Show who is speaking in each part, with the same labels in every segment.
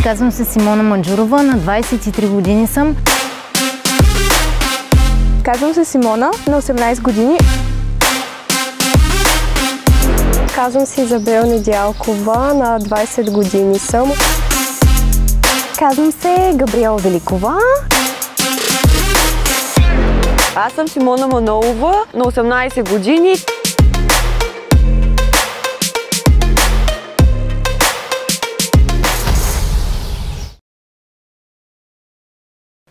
Speaker 1: Казвам се Симона Маджурова, на 23 години съм.
Speaker 2: Казвам се Симона, на 18 години.
Speaker 3: Казвам се Изабел Недялкова, на 20 години съм.
Speaker 4: Казвам се Габриела Великова.
Speaker 5: Аз съм Симона Манолова, на 18 години.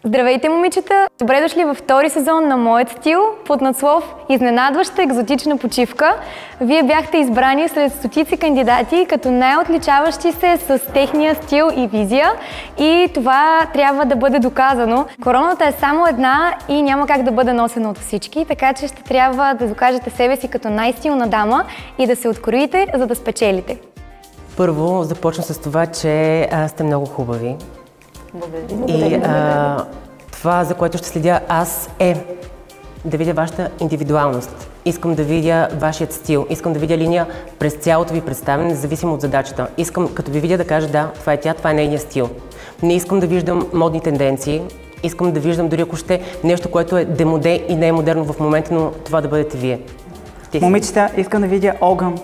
Speaker 6: Здравейте, момичета! Добре дошли във втори сезон на Моят стил под надслов "Изненадваща екзотична почивка". Вие бяхте избрани сред стотици кандидати като най-отличаващи се с техния стил и визия, и това трябва да бъде доказано. Короната е само една и няма как да бъде носена от всички, така че ще трябва да докажете себе си като най-стилна дама и да се откроите, за да спечелите.
Speaker 7: Първо започна с това, че сте много хубави. И това, за което ще следя аз, е да видя вашата индивидуалност. Искам да видя вашият стил, искам да видя линия през цялото ви представяне, независимо от задачата. Искам, като ви видя, да кажа: да, това е тя, това е нейният стил. Не искам да виждам модни тенденции, искам да виждам дори ако ще нещо, което е демоде и не е модерно в момента, но това да бъдете вие.
Speaker 8: Момичета, искам да видя огън,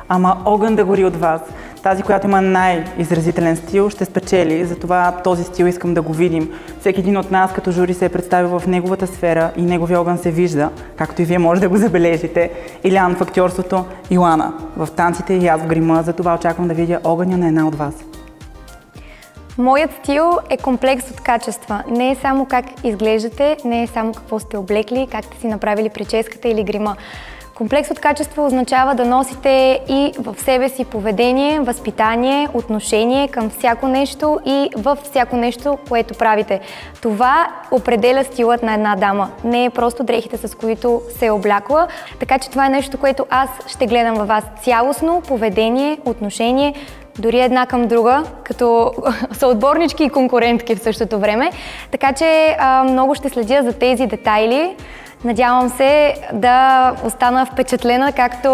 Speaker 8: ама огън да гори от вас. Тази, която има най-изразителен стил, ще спечели. Затова този стил искам да го видим. Всеки един от нас като жури се е представил в неговата сфера и неговия огън се вижда, както и вие може да го забележите. Илян в актьорството, Йоана в танците и аз в грима. Затова очаквам да видя огъня на една от вас.
Speaker 6: Моят стил е комплекс от качества. Не е само как изглеждате, не е само какво сте облекли, как сте си направили прическата или грима. Комплекс от качества означава да носите и в себе си поведение, възпитание, отношение към всяко нещо и във всяко нещо, което правите. Това определя стилът на една дама. Не е просто дрехите, с които се е облякла. Така че това е нещо, което аз ще гледам във вас. Цялостно поведение, отношение, дори една към друга, като съотборнички и конкурентки в същото време. Така че много ще следя за тези детайли. Надявам се да остана впечатлена, както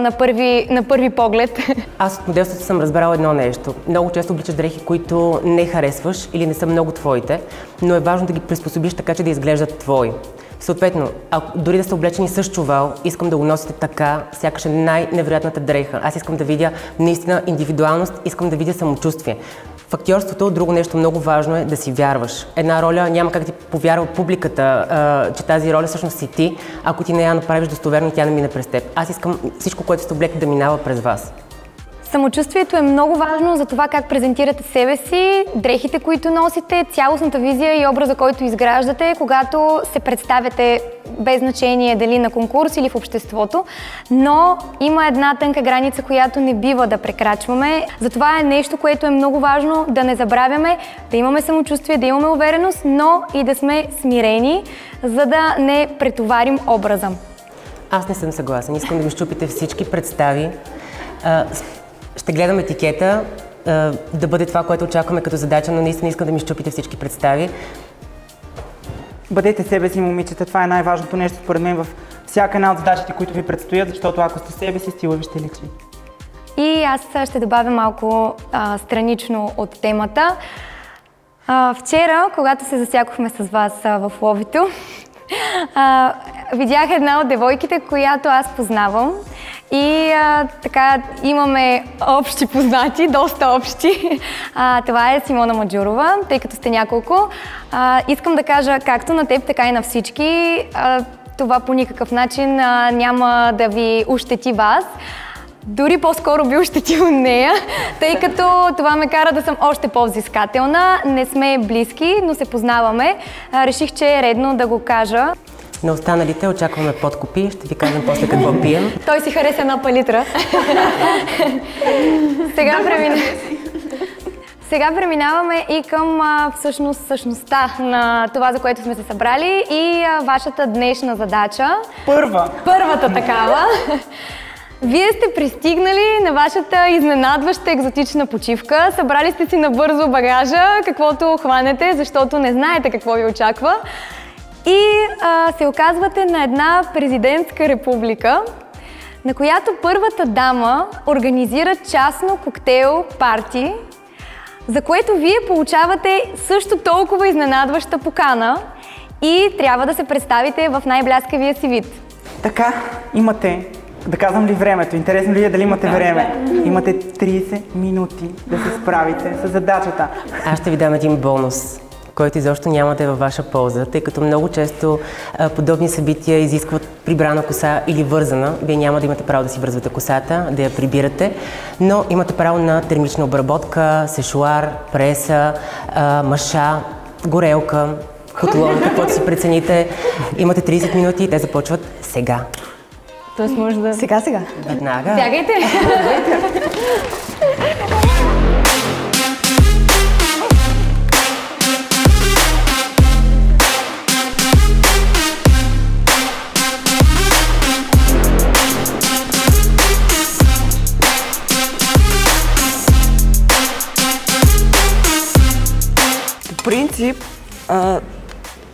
Speaker 6: на първи поглед.
Speaker 7: Аз от моделството съм разбрала едно нещо. Много често обличаш дрехи, които не харесваш или не са много твоите, но е важно да ги приспособиш така, че да изглеждат твои. Съответно, дори да сте облечени с чувал, искам да го носите така, сякаш е най-невероятната дреха. Аз искам да видя наистина индивидуалност, искам да видя самочувствие. В актьорството друго нещо много важно е да си вярваш. Една роля няма как да ти повярва публиката, че тази роля всъщност си ти, ако ти не я направиш достоверно, тя не мине през теб. Аз искам всичко, което сте облекли, да минава през вас.
Speaker 6: Самочувствието е много важно за това как презентирате себе си, дрехите, които носите, цялостната визия и образа, който изграждате, когато се представяте, без значение дали на конкурс или в обществото, но има една тънка граница, която не бива да прекрачваме. Затова е нещо, което е много важно да не забравяме, да имаме самочувствие, да имаме увереност, но и да сме смирени, за да не претоварим образа.
Speaker 7: Аз не съм съгласен. Искам да ми щупите всички представи. Ще гледам етикета, да бъде това, което очакваме като задача, но наистина искам да ми щупите всички представи.
Speaker 8: Бъдете себе си, момичета. Това е най-важното нещо според мен в всяка една от задачите, които ви предстоят, защото ако сте себе си, стила ви ще личи.
Speaker 6: И аз ще добавя малко странично от темата. Вчера, когато се засякохме с вас в лобито, видях една от девойките, която аз познавам. И така имаме общи познати, доста общи. Това е Симона Маджурова, тъй като сте няколко. Искам да кажа както на теб, така и на всички. Това по никакъв начин няма да ви ощети вас. Дори по-скоро би ощетил нея, тъй като това ме кара да съм още по-взискателна. Не сме близки, но се познаваме. Реших, че е редно да го кажа.
Speaker 7: На останалите очакваме подкупи, ще ви кажем после какво пием.
Speaker 6: Той си хареса една палитра. Сега преминаваме и към същността на това, за което сме се събрали, и вашата днешна задача. Първата такава. Вие сте пристигнали на вашата изненадваща екзотична почивка. Събрали сте си набързо багажа, каквото хванете, защото не знаете какво ви очаква. И се оказвате на една президентска република, на която първата дама организира частно коктейл парти за което вие получавате също толкова изненадваща покана и трябва да се представите в най-бляскавия си вид.
Speaker 8: Така, имате, да казвам ли времето? Интересно ли е дали имате време? Имате 30 минути да се справите с задачата.
Speaker 7: Аз ще ви дам един бонус, който изобщо няма да е във ваша полза, тъй като много често подобни събития изискват прибрана коса или вързана. Вие няма да имате право да си вързвате косата, да я прибирате, но имате право на термична обработка, сешуар, преса, маша, горелка, котлон, каквото си прецените. Имате 30 минути и те започват сега.
Speaker 1: Тоест може да...
Speaker 4: Сега.
Speaker 7: Веднага.
Speaker 6: Бягайте!
Speaker 5: По принцип,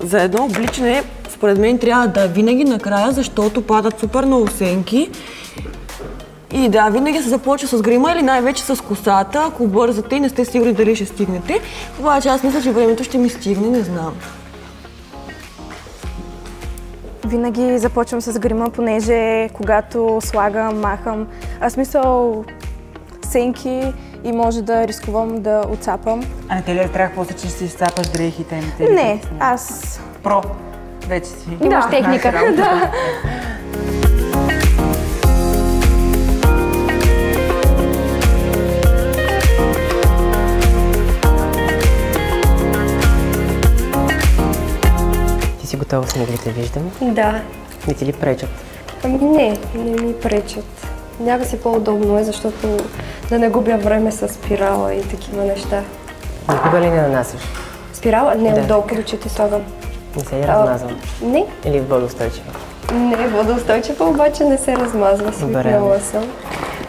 Speaker 5: за едно обличане, според мен трябва да винаги накрая, защото падат супер много сенки. И да, винаги се започва с грима или най-вече с косата, ако бързате и не сте сигурни дали ще стигнете. Обаче аз мисля, че времето ще ми стигне, не знам.
Speaker 2: Винаги започвам с грима, понеже когато слагам, махам, смисъл сенки и може да рискувам да отцапам.
Speaker 8: А не те ли е страх после, че ще си изцапаш дрехите?
Speaker 2: Не, аз...
Speaker 8: Про, вече си.
Speaker 6: Имаш техника. Да.
Speaker 7: Ти си готова с миглите, виждам.
Speaker 3: Да.
Speaker 7: Не ти ли пречат?
Speaker 3: Ами не ми пречат. Някакси по-удобно е, защото да не губя време с спирала и такива неща.
Speaker 7: Никога ли не нанасяш?
Speaker 3: Спирала? Не, отдолу под очите слагам.
Speaker 7: Не се ли размазвам?
Speaker 3: Не.
Speaker 7: Или водоустойчива?
Speaker 3: Не, водоустойчива, обаче не се размазва, свикнала съм.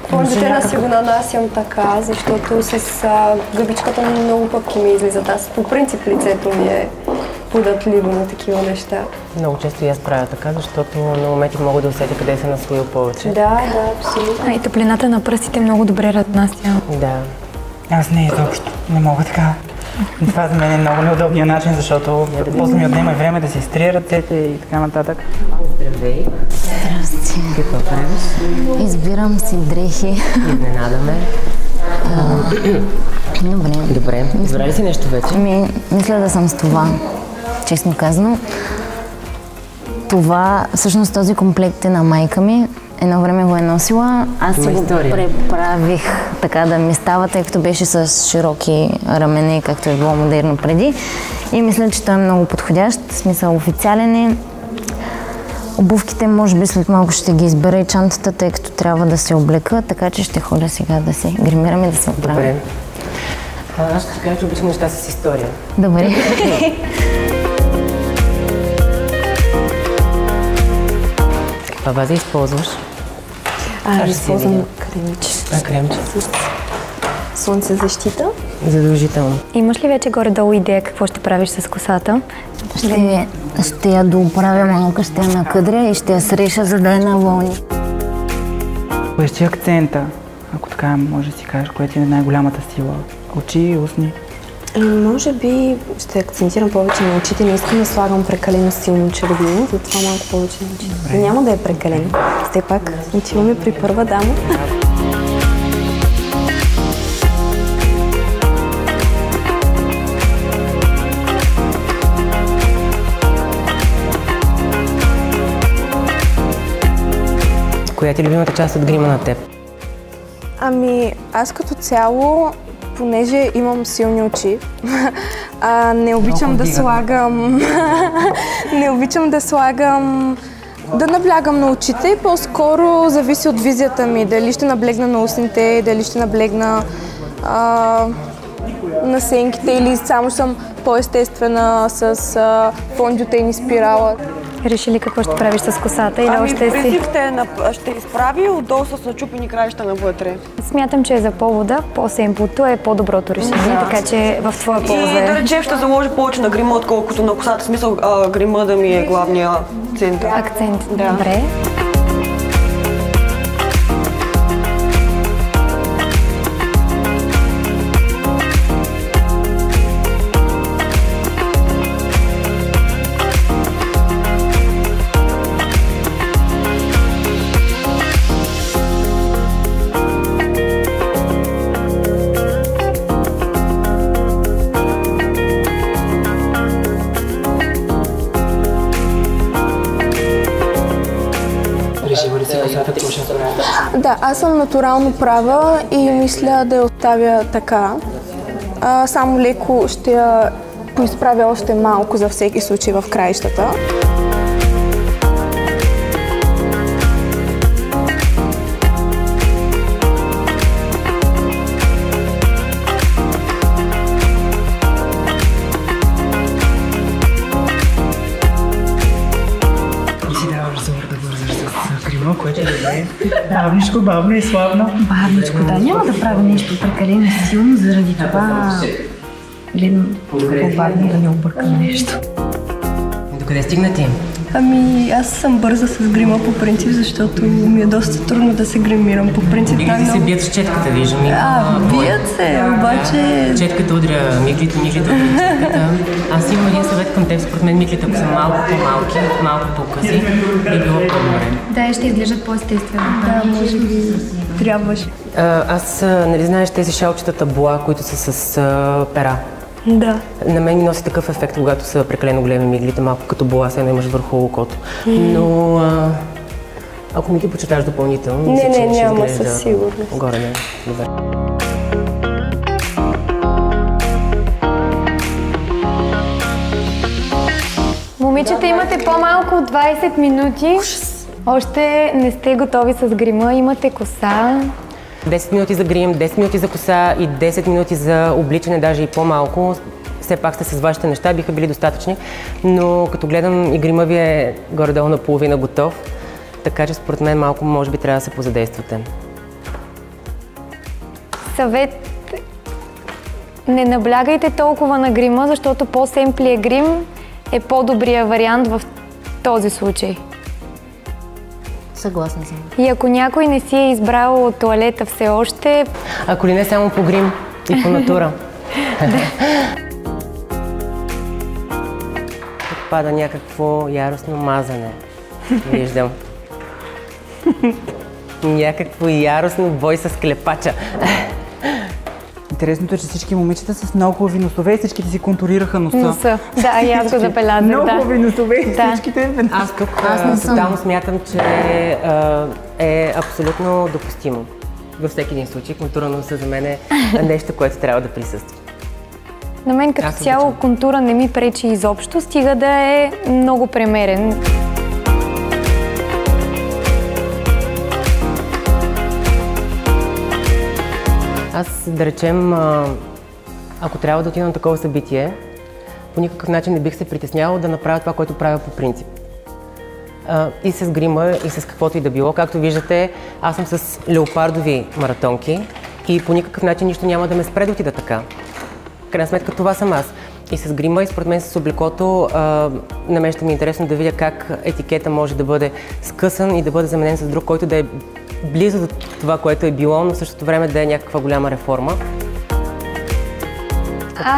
Speaker 3: По-дете си го нанасям така, защото с гъбичката много пъпки ми излизат. Аз по принцип лицето ми е податливо на такива неща.
Speaker 7: Много често и аз правя така, защото на моменти мога да усетя къде се насвоил повече.
Speaker 3: Да, абсолютно.
Speaker 6: И топлината на пръстите много добре разнася.
Speaker 7: Да.
Speaker 8: Аз не изобщо. Не мога така. Това за мен е много неудобният начин, защото после ми отнема време да се изтрия ръцете и така нататък.
Speaker 7: Здравей.
Speaker 1: Здрасти.
Speaker 7: Какво правиш?
Speaker 1: Избирам си дрехи.
Speaker 7: Изненадаме. Добре. Избра ли си нещо вече?
Speaker 1: Мисля да съм с това, честно казано. Това, всъщност този комплект е на майка ми. Едно време го е носила. Аз си го преправих така да ми става, тъй като беше с широки рамене, както е било модерно преди. И мисля, че той е много подходящ. В смисъл официален е. Обувките може би след малко ще ги избера и чантата, тъй като трябва да се облека, така че ще ходя сега да се гримирам и да се оправя.
Speaker 7: Добре. Аз ще ти кажа, че обичам неща с история.
Speaker 1: Добре.
Speaker 7: Каква база използваш?
Speaker 3: Използвам кремче.
Speaker 7: Кремче.
Speaker 3: Слънцезащита.
Speaker 7: Задължително.
Speaker 6: Имаш ли вече горе-долу идея какво ще правиш с косата?
Speaker 1: Ще я дооправя малко, ще я накъдря и ще я среша, за да е на вълни.
Speaker 8: Кое ще е акцента, ако така може да си кажеш, кое ти е най-голямата сила? Очи, устни?
Speaker 3: Може би ще акцентирам повече на очите. Не искам да слагам прекалено силно червено, затова малко повече на очите. Няма да е прекалено. Все пак отиваме при първа дама.
Speaker 7: Коя ти е любимата част от грима на теб?
Speaker 2: Ами, аз като цяло, понеже имам силни очи, не обичам да слагам... не обичам да слагам... да наблягам на очите, по-скоро зависи от визията ми. Дали ще наблегна на устните, дали ще наблегна на сенките или само съм по-естествена с фондютейн и спирала.
Speaker 6: Реши ли какво ще правиш с косата или още си?
Speaker 5: Принцип ще изправи отдолу с начупени краища навътре.
Speaker 6: Смятам, че за повода, по-семплото е по-доброто решение, така че в твоя полза
Speaker 5: И да
Speaker 6: е.
Speaker 5: речем ще заложи повече на грима, отколкото на косата. В смисъл грима да ми е главния център.
Speaker 6: Акцент.
Speaker 5: Да.
Speaker 6: Добре.
Speaker 2: Да, аз съм натурално права и мисля да я оставя така. Само леко ще я поизправя още малко за всеки случай в краищата.
Speaker 8: Което е добре. Бавничко, бавно и славно.
Speaker 9: Бавничко, да. Няма да правя нещо прекалено силно, заради това гледам по-бавно да не объркам нещо.
Speaker 7: Докъде стигна ти?
Speaker 3: Ами, аз съм бърза с грима по принцип, защото ми е доста трудно да се гримирам. По принцип
Speaker 7: Миглите се бият с четката, виждам.
Speaker 3: Бият се, обаче...
Speaker 7: Четката удря миглите удря четката. Аз имам един съвет към теб, според мен миглите, ако са малко по-малки, малко по-къси, би било по-добре.
Speaker 6: Да, ще изглеждат по-естествено.
Speaker 3: Да, може би трябваше.
Speaker 7: Аз, нали знаеш тези шалчета табуа, които са с пера?
Speaker 3: Да.
Speaker 7: На мен ми носи такъв ефект, когато са прекалено големи миглите, малко като була, се имаш върху окото. Но ако ми ги почеташ допълнително,
Speaker 3: не, няма със сигурност.
Speaker 7: Горе, да. Добре.
Speaker 6: Момичета, имате по-малко от 20 минути. Още не сте готови с грима, имате коса.
Speaker 7: 10 минути за грим, 10 минути за коса и 10 минути за обличане, даже и по-малко. Все пак сте с вашите неща, биха били достатъчни, но като гледам и грима ви е горе-долу наполовина готов, така че според мен малко може би трябва да се позадействате.
Speaker 6: Съвет: не наблягайте толкова на грима, защото по-семплия грим е по-добрия вариант в този случай.
Speaker 1: Съгласна съм.
Speaker 6: И ако някой не си е избрал от тоалета все още...
Speaker 7: Ако ли не само по грим и по натура. Тук пада някакво яростно мазане. Виждам. Някакво яростно бой с клепача.
Speaker 8: Интересното е, че всички момичета с много хубави носове и всичките си контурираха носа.
Speaker 6: Да, и аз го забелязах.
Speaker 8: Много хубави носове и
Speaker 6: Да.
Speaker 8: всичките.
Speaker 7: Аз тук тотално смятам, че е абсолютно допустимо. Във всеки един случай контура на носа за мен е нещо, което трябва да присъства.
Speaker 6: На мен като цяло контура не ми пречи изобщо, стига да е много премерен.
Speaker 7: Аз, да речем, ако трябва да отида на такова събитие, по никакъв начин не бих се притеснявала да направя това, което правя по принцип. И с грима, и с каквото и да било. Както виждате, аз съм с леопардови маратонки и по никакъв начин нищо няма да ме спре да отида така. В крайна сметка това съм аз. И с грима, и според мен с облеклото, на мен ще ми е интересно да видя как етикета може да бъде скъсан и да бъде заменен с друг, който да е близо до това, което е било, но в същото време да е някаква голяма реформа.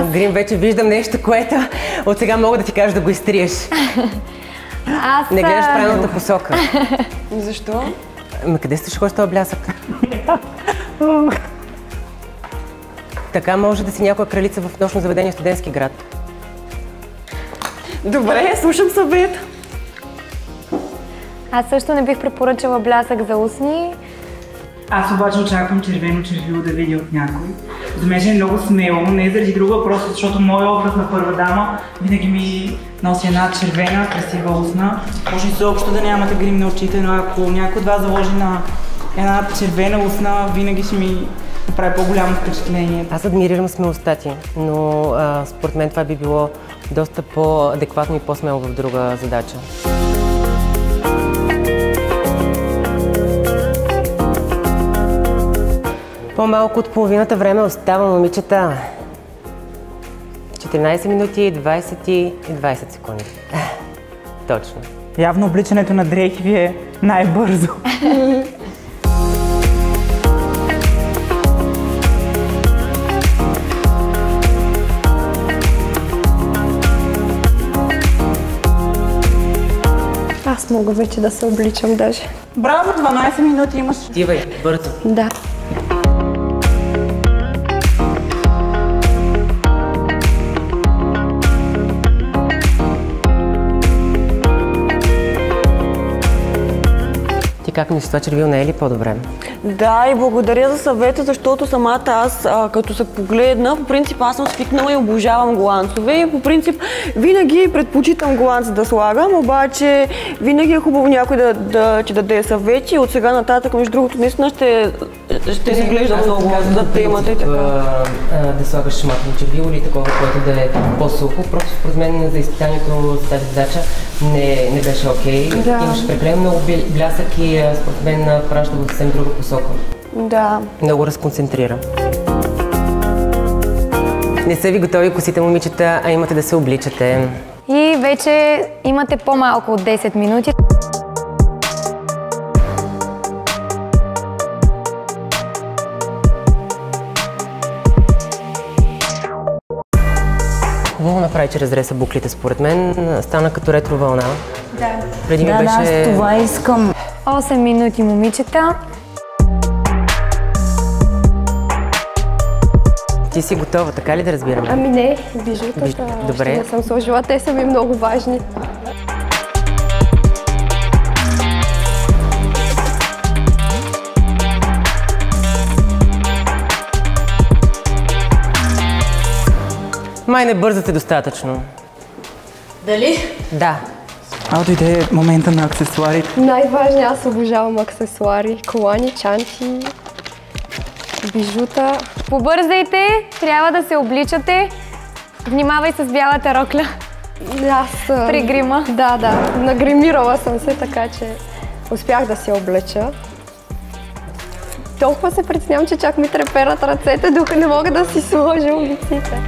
Speaker 7: От грим вече виждам нещо, което от сега мога да ти кажа да го изтриеш. Не гледаш в правилната посока.
Speaker 5: Защо?
Speaker 7: Къде сте ще ходиш този блясък? Така може да си някоя кралица в нощно заведение в Студентски град.
Speaker 5: Добре, слушам съвет.
Speaker 6: Аз също не бих препоръчала блясък за усни.
Speaker 8: Аз обаче очаквам червено червило да видя от някой. За мен е много смело, не заради друга, просто защото моят образ на първа дама винаги ми носи една червена, красива устна. Може изобщо да нямате грим на очите, но ако някой от вас заложи на една червена устна, винаги ще ми направи по-голямо впечатление.
Speaker 7: Аз адмирирам смелостта ти, но според мен това би било доста по-адекватно и по-смело в друга задача. По-малко от половината време остава, момичета. 14 минути, 20 и 20 секунди. Точно.
Speaker 8: Явно обличането на дрехи ви е най-бързо.
Speaker 3: Аз мога вече да се обличам даже.
Speaker 8: Браво, 12 минути имаш.
Speaker 7: Стивай, бързо.
Speaker 3: Да.
Speaker 7: Как мислиш, това червило не е ли по-добре?
Speaker 5: Да, и благодаря за съвета, защото самата аз, като се погледна, по принцип аз съм свикнала и обожавам гланцове и по принцип винаги предпочитам гланц да слагам, обаче винаги е хубаво някой да ти даде съвети и от сега нататък, между другото, наистина ще се глежда много за темата и така.
Speaker 7: Да слагаш матово червило или такова, което да е по-сухо, просто според мен за изпитанието за тази задача не беше окей. Да. Имаше прекалено много блясък и според мен праща в съвсем друга посока.
Speaker 3: Да.
Speaker 7: Много разконцентрира. Не са ви готови косите, момичета, а имате да се обличате.
Speaker 6: И вече имате по-малко от 10 минути.
Speaker 7: Хубаво направи, че разреса буклите, според мен. Стана като ретро вълна.
Speaker 3: Да.
Speaker 7: Преди ми беше...
Speaker 1: аз това искам.
Speaker 6: 8 минути, момичета.
Speaker 7: Ти си готова, така ли да разбирам?
Speaker 3: Ами не, бижутата.
Speaker 7: Добре.
Speaker 3: Не съм сложила, те са ми много важни.
Speaker 7: Май не бързате достатъчно.
Speaker 1: Дали?
Speaker 7: Да.
Speaker 8: Дойде момента на аксесуарите.
Speaker 3: Най-важният, аз обожавам аксесуари, колани, чанти, бижута.
Speaker 6: Побързайте, трябва да се обличате. Внимавай с бялата рокля.
Speaker 3: Аз...
Speaker 6: При грима.
Speaker 3: Да, нагримирала съм се, така че успях да се облеча. Толкова се притеснявам, че чак ми треперат ръцете, докато не мога да си сложа обиците.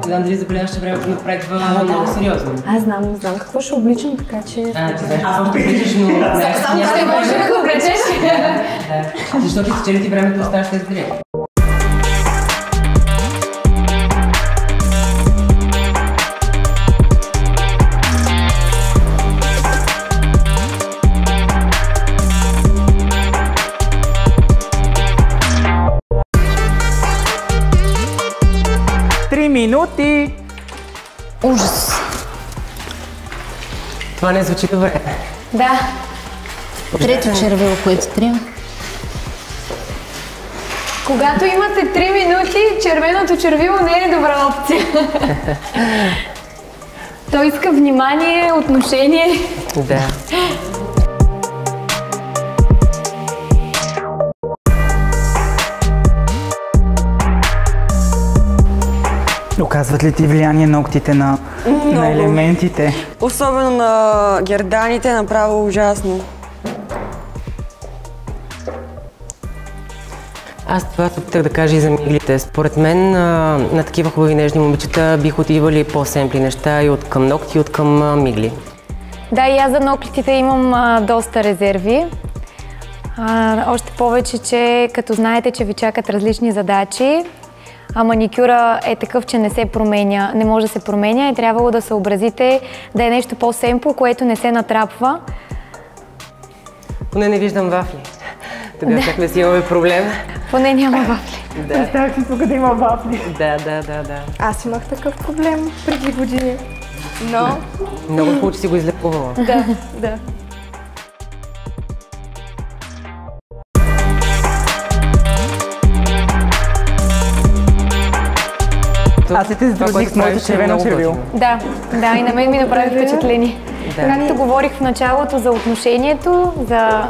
Speaker 7: Не знам дали забеляваш, че времето напредва много сериозно.
Speaker 9: Аз знам какво ще обличам, така че...
Speaker 7: Ти знаеш какво ще обличаш, но...
Speaker 6: Само ще може да го облечеш.
Speaker 7: Да, защото ти спечели ти времето да оставаш тези директно.
Speaker 8: Минути!
Speaker 1: Ужас!
Speaker 7: Това не звучи добре.
Speaker 6: Да.
Speaker 1: Трето червило, което трябва.
Speaker 6: Когато имате 3 минути, червеното червило не е добра опция. Той иска внимание, отношение.
Speaker 7: Да.
Speaker 8: Оказват ли ти влияние ногтите на елементите?
Speaker 5: Особено на герданите, направо ужасно.
Speaker 7: Аз това се опитах да кажа и за миглите. Според мен на такива хубави нежни момичета бих отивали по-семпли неща и от към ногти, и от към мигли.
Speaker 6: Да, и аз за ногтите имам доста резерви. Още повече, че като знаете, че ви чакат различни задачи, а маникюра е такъв, че не се променя, не може да се променя и трябвало да съобразите да е нещо по-семпло, което не се натрапва.
Speaker 7: Поне не виждам вафли. Тогава как не си имаме проблем.
Speaker 6: Поне няма вафли.
Speaker 8: Представях си тук да има вафли.
Speaker 7: Да.
Speaker 3: Аз имах такъв проблем преди години, но...
Speaker 7: Много хубаво, че си го излекувала.
Speaker 3: Да.
Speaker 8: Аз се те задружих с моето червено червило.
Speaker 6: Да, и на мен ми направи впечатление. Да. Както говорих в началото за отношението, за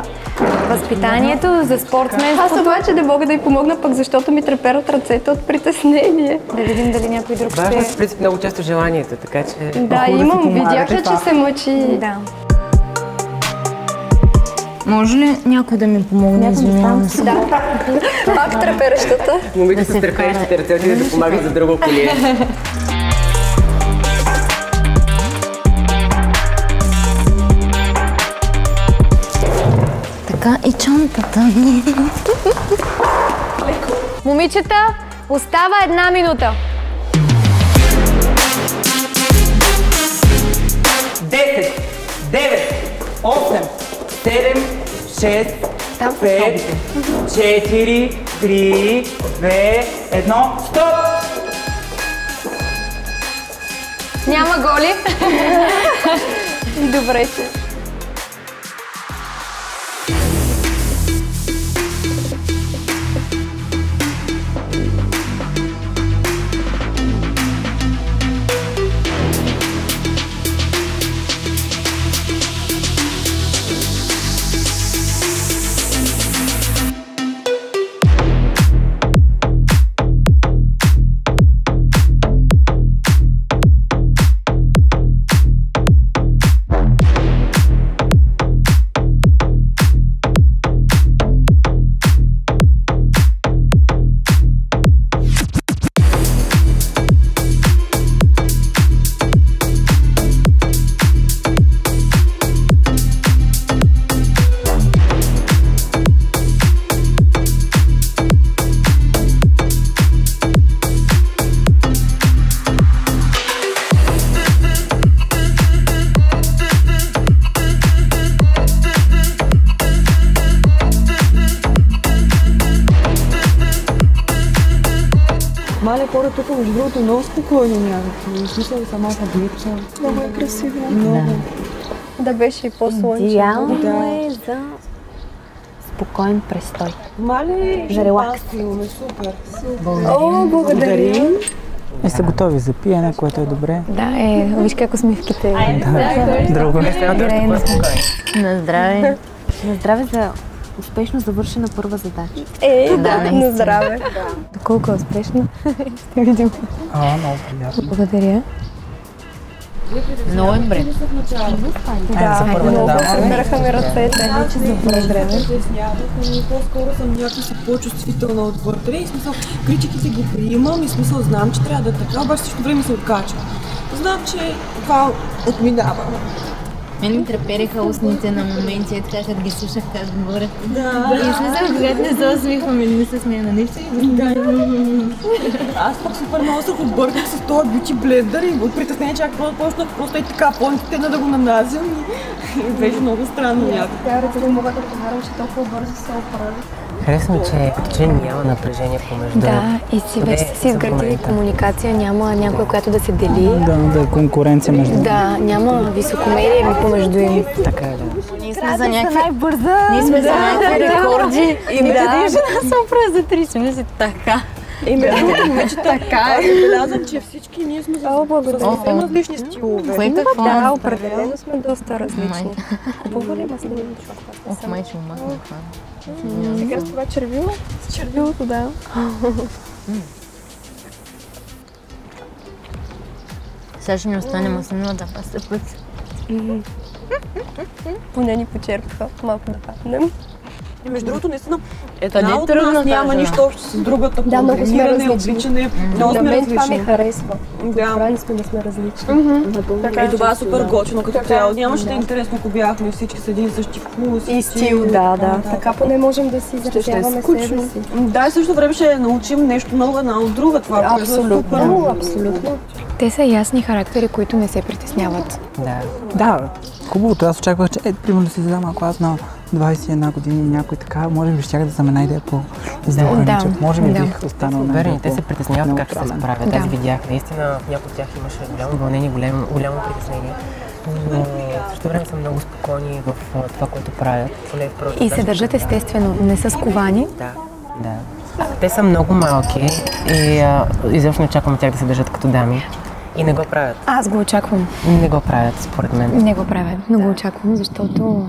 Speaker 6: възпитанието, за спортсменството.
Speaker 3: Аз обаче не мога да й помогна, пък защото ми треперат ръцете от притеснение.
Speaker 6: Да видим дали някой друг ще...
Speaker 7: Важно е в принцип много често желанието, така че...
Speaker 3: Да, имам, видях, че се мъчи.
Speaker 6: Да.
Speaker 1: Може ли някой да ми помогне? Извинявам се.
Speaker 3: Да. Пак треперещата.
Speaker 7: Момиче с треперещите ръце отиде да помага за друго колие.
Speaker 1: Така и чантата ми.
Speaker 6: Момичета, остава 1 минута.
Speaker 7: 10, 9,
Speaker 8: 8, 7, 6, 5, 4, 3, 2, 1, стоп!
Speaker 6: Няма голи.
Speaker 3: Добре, че.
Speaker 5: Мале хора тук, между другото, много спокойно някакво. Смисъл самата гледка.
Speaker 3: Много е красиво.
Speaker 5: Много.
Speaker 3: Да беше и по-слънчево.
Speaker 4: Идеално е за спокоен престой.
Speaker 5: Мале,
Speaker 4: За релакс.
Speaker 5: имаме супер.
Speaker 3: О, благодаря.
Speaker 8: И са готови за пиене, което е добре.
Speaker 6: Да, виж как усмивките.
Speaker 8: Друго е.
Speaker 1: На здраве.
Speaker 4: На здраве за успешно завършена първа задача.
Speaker 3: На здраве.
Speaker 6: Доколко е успешно, ще видим.
Speaker 8: Много приятно.
Speaker 6: Благодаря.
Speaker 1: Много добре.
Speaker 3: Да, много
Speaker 8: дама.
Speaker 3: събираха ми ръцете.
Speaker 5: По-скоро съм някакси по-чувствителна отвътре и смисъл, критиките го приемам и смисъл знам, че трябва да е така, обаче също време се откачва. Знам, че това отминава.
Speaker 1: Мен ми трепереха устните на моменти, така като ги слушах как говорят.
Speaker 5: Да.
Speaker 1: И смисъл, когато не се усмихвам или не се смея на нищо.
Speaker 5: Аз пък супер много се обърках с този бючи блендър и от притеснение чак почнах просто и така по-интенна да го нанасям и беше много странно някакво.
Speaker 3: Тя ръце не мога да повярвам, че толкова бързо се оправи.
Speaker 7: Харесва ми, че като че няма напрежение помежду.
Speaker 6: Да, и си вече си изградили комуникация, няма някой, която да се дели.
Speaker 8: Да е конкуренция между them.
Speaker 6: Да, няма високомерие помежду им.
Speaker 7: Така е, да.
Speaker 1: Ние сме за някакви...
Speaker 4: Най-бърза!
Speaker 1: Ние сме за някакви рекорди. И
Speaker 6: Да.
Speaker 1: къде жена съм прави за 3 мисля така.
Speaker 5: И между другото, вече така е. Забелязвам, че всички ние сме съвсем различни стилове.
Speaker 1: Кое какво?
Speaker 3: Да, определено сме доста различни. Хубаво ли има снимки?
Speaker 1: Ох, май ще умахна това.
Speaker 3: Сега с това червило? С червилото, да.
Speaker 1: Сега ще ми остане маслената паста път.
Speaker 3: Поне ни почерпаха малко да паднем.
Speaker 5: И между другото, наистина,
Speaker 1: не
Speaker 5: една
Speaker 1: е
Speaker 5: от
Speaker 1: трудно
Speaker 5: нас няма
Speaker 1: тази
Speaker 5: нищо общо с другата.
Speaker 3: Да, много сме
Speaker 5: Координиране,
Speaker 3: различни.
Speaker 5: обличане, много
Speaker 3: На
Speaker 5: сме
Speaker 3: мен това ми
Speaker 5: различни.
Speaker 3: харесва.
Speaker 5: Да.
Speaker 3: Правилно сме да сме различни.
Speaker 5: И това е супер готино като цяло. Нямаше да е интересно, ако бяхме всички с един и същи вкус.
Speaker 3: И стил, да. Така поне можем да си изразяваме себе си.
Speaker 5: Да, и също време ще научим нещо много една от друга. Това, което е супер.
Speaker 3: Абсолютно, абсолютно.
Speaker 6: Те са ясни характери, които не се притесняват.
Speaker 7: Да.
Speaker 8: Хубавото, аз очаквах, че примерно да си задам, ако аз на 21 години някой така, може би щях да съм една идея по-издуханичък. Може би бих останал на
Speaker 7: Верни, те се притесняват как ще се справят. Аз видях. Наистина в някои от тях имаше голямо вълнение, голямо притеснение. Но в същото време са много спокойни в това, което правят.
Speaker 6: И се държат естествено, не са сковани.
Speaker 7: Да. Те са много малки и изобщо не очаквам тях да се държат като дами. И не го правят.
Speaker 6: Аз го очаквам.
Speaker 7: Не го правят, според мен.
Speaker 6: Не го правят, но го очаквам, защото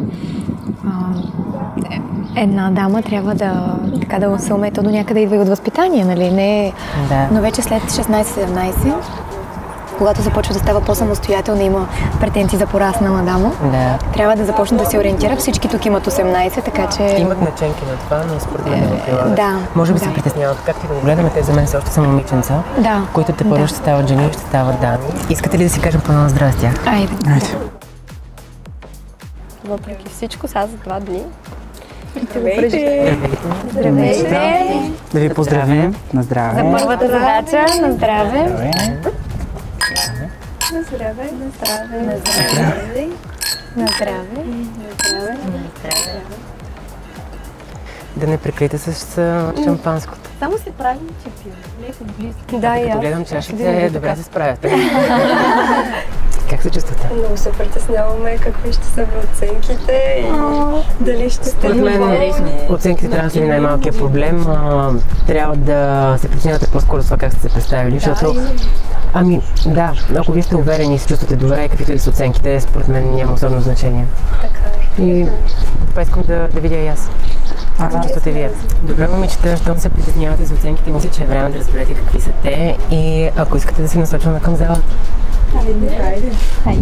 Speaker 6: една дама трябва да се умее, то до някъде идва и от възпитание, нали? Не,
Speaker 7: Да.
Speaker 6: но вече след 16-17, когато започва да става по-самостоятелна, има претенции за пораснала дама, трябва да започне да се ориентира. Всички тук имат 18, така че...
Speaker 7: Имат наченки на това, но според мен не го прилагат.
Speaker 6: Да.
Speaker 7: Може би се притесняват. Както и да го гледаме, те за мен са още са момиченца,
Speaker 6: Да.
Speaker 7: които те първо ще стават жени и ще стават дами. Искате ли да си кажем по-ново здраве с тях?
Speaker 6: Айде.
Speaker 3: Въпреки всичко, сега за 2 дни.
Speaker 5: Здравейте!
Speaker 3: Здравейте!
Speaker 8: Да ви поздравим. На здраве.
Speaker 6: За първата задача, на здраве.
Speaker 3: На здраве! На здраве! На здраве!
Speaker 6: На здраве.
Speaker 7: Да не прикрите с шампанското.
Speaker 4: Само се правим, че пием. Леко близко.
Speaker 6: Да,
Speaker 7: Като гледам чашите, добре се справяте. Как се чувствате?
Speaker 3: Много се притесняваме какви ще са оценките и дали ще сте
Speaker 7: доволни. Оценките трябва да са най-малкият проблем. Трябва да се притеснявате по-скоро с това как сте се представили, защото ами да, ако вие сте уверени и се чувствате добре, каквито и са оценките, според мен няма особено значение.
Speaker 3: Така.
Speaker 7: И това искам да видя и аз. Как се чувствате вие? Добре, момичета, щом се притеснявате за оценките, мисля, че е време да разберете какви са те и ако искате да се насочваме към залата.
Speaker 4: Хайде.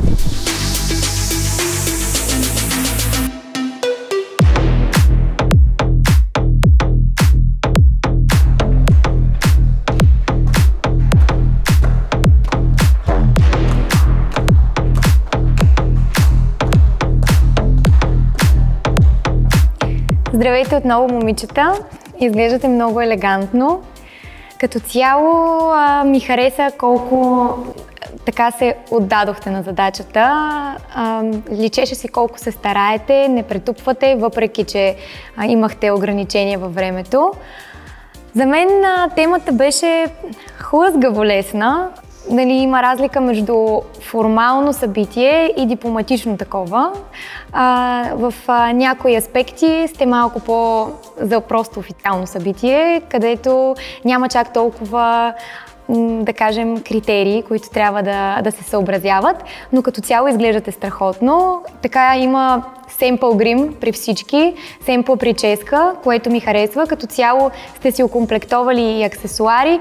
Speaker 6: Здравейте отново, момичета! Изглеждате много елегантно. Като цяло ми хареса колко така се отдадохте на задачата. Личеше си колко се стараете, не претупвате, въпреки че имахте ограничения във времето. За мен темата беше хлъзгаво лесна. Нали, има разлика между формално събитие и дипломатично такова. В някои аспекти сте малко за просто официално събитие, където няма чак толкова, да кажем, критерии, които трябва да се съобразяват, но като цяло изглеждате страхотно. Така има семпъл грим при всички, семпъл прическа, което ми харесва. Като цяло сте си окомплектовали и аксесуари.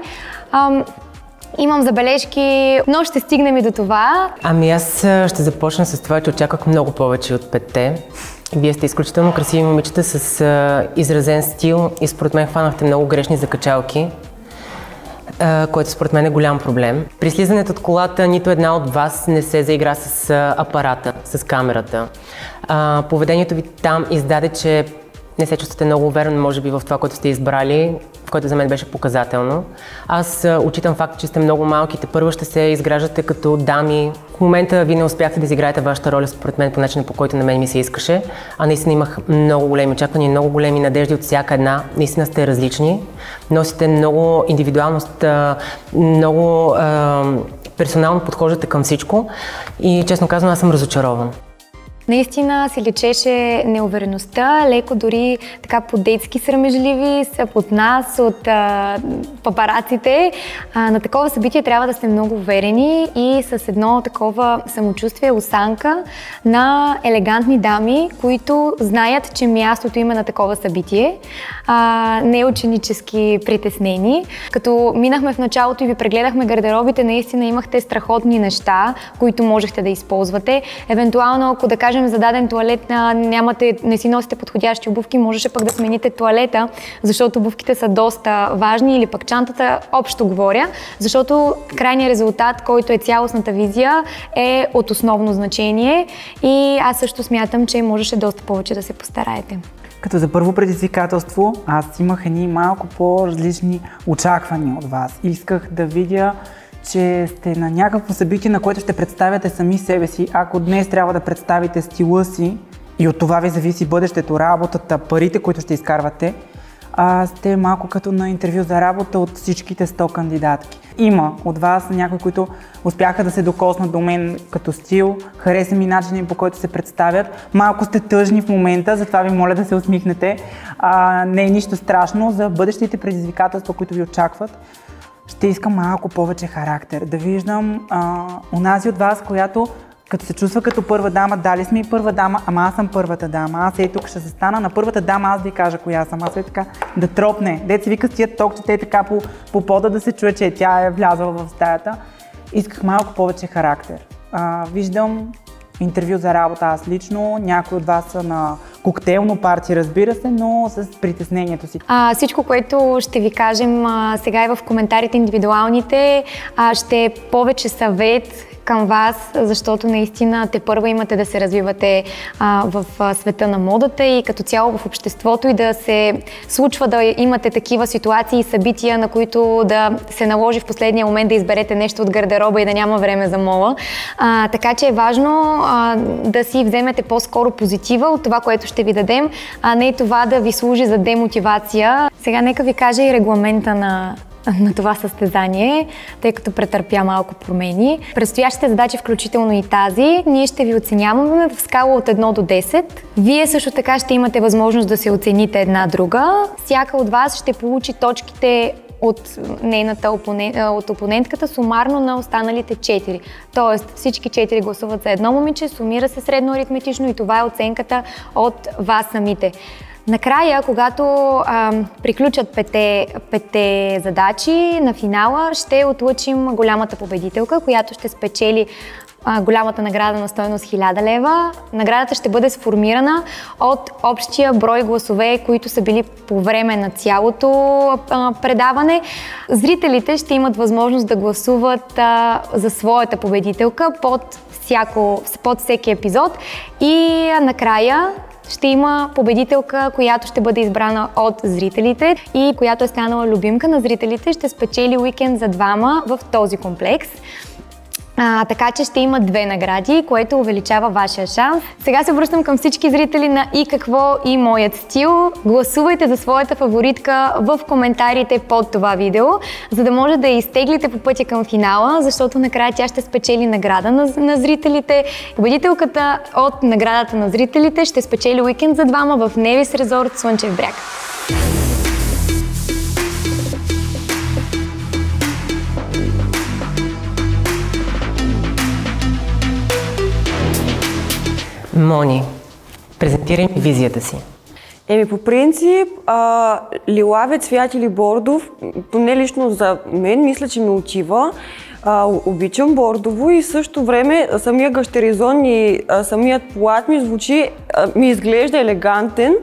Speaker 6: Имам забележки, но ще стигнем и до това.
Speaker 7: Ами аз ще започна с това, че очаквах много повече от 5-те. Вие сте изключително красиви момичета с изразен стил и според мен хванахте много грешни закачалки, което според мен е голям проблем. При слизането от колата нито една от вас не се заигра с апарата, с камерата. Поведението ви там издаде, че не се чувствате много уверено, може би, в това, което сте избрали, което за мен беше показателно. Аз отчитам факта, че сте много малки, първо ще се изграждате като дами. В момента вие не успяхте да изиграете вашата роля, според мен, по начина, по който на мен ми се искаше. А наистина имах много големи очаквания, много големи надежди от всяка една. Наистина сте различни, носите много индивидуалност, много персонално подхождате към всичко и, честно казвам, аз съм разочарован.
Speaker 6: Наистина се личеше неувереността, леко дори така по-детски срамежливи са от нас, от папараците. На такова събитие трябва да сте много уверени и с едно такова самочувствие, осанка на елегантни дами, които знаят, че мястото им е на такова събитие, не ученически притеснени. Като минахме в началото и ви прегледахме гардеробите, наистина имахте страхотни неща, които можехте да използвате. Евентуално, ако да кажем за даден туалет не си носите подходящи обувки, можеше пък да смените туалета, защото обувките са доста важни, или пък чантата, общо говоря, защото крайният резултат, който е цялостната визия, е от основно значение и аз също смятам, че можеше доста повече да се постараете.
Speaker 8: Като за първо предизвикателство, аз имах едни малко по-различни очаквания от вас. Исках да видя, че сте на някакво събитие, на което ще представяте сами себе си. Ако днес трябва да представите стила си и от това ви зависи бъдещето, работата, парите, които ще изкарвате, сте малко като на интервю за работа от всичките 100 кандидатки. Има от вас някои, които успяха да се докоснат до мен като стил, хареса ми начинът, по който се представят. Малко сте тъжни в момента, затова ви моля да се усмихнете. Не е нищо страшно за бъдещите предизвикателства, които ви очакват. Ще искам малко повече характер, да виждам онази от вас, която като се чувства като първа дама, дали сме и първа дама, ама аз съм първата дама, аз тук ще се стана на първата дама, аз ви кажа коя съм, аз така да тропне, дет се вика с тия токчета така по пода да се чуе, че тя е влязала в стаята. Исках малко повече характер. Виждам интервю за работа аз лично, някои от вас са на коктейлно парти, разбира се, но с притеснението си.
Speaker 6: Всичко, което ще ви кажем сега и в коментарите индивидуалните, ще е повече съвет към вас, защото наистина тепърва имате да се развивате в света на модата и като цяло в обществото и да се случва да имате такива ситуации и събития, на които да се наложи в последния момент да изберете нещо от гардероба и да няма време за мола. Така че е важно да си вземете по-скоро позитива от това, което ще ви дадем, а не това да ви служи за демотивация. Сега нека ви кажа и регламента на това състезание, тъй като претърпя малко промени. Предстоящите задачи, включително и тази, ние ще ви оценяваме в скала от 1 до 10. Вие също така ще имате възможност да се оцените една друга. Всяка от вас ще получи точките от нейната от опонентката сумарно на останалите 4. Тоест всички 4 гласуват за едно момиче, сумира се средно аритметично и това е оценката от вас самите. Накрая, когато приключат петте задачи на финала, ще отлъчим голямата победителка, която ще спечели голямата награда на стойност 1000 лева. Наградата ще бъде сформирана от общия брой гласове, които са били по време на цялото предаване. Зрителите ще имат възможност да гласуват за своята победителка под всеки епизод и накрая ще има победителка, която ще бъде избрана от зрителите и която е станала любимка на зрителите, ще спечели уикенд за двама в този комплекс. Така че ще има 2 награди, което увеличава вашия шанс. Сега се обръщам към всички зрители на И какво и моят стил. Гласувайте за своята фаворитка в коментарите под това видео, за да може да я изтеглите по пътя към финала, защото накрая тя ще спечели награда на зрителите. Победителката от наградата на зрителите ще спечели уикенд за двама в Невис Резорт Слънчев бряг.
Speaker 7: Мони, презентирай ми визията си.
Speaker 5: По принцип, лилаве цвят или бордов, поне лично за мен, мисля, че ми отива. Обичам бордово и в същото време самия гащеризон и самият плат ми изглежда елегантен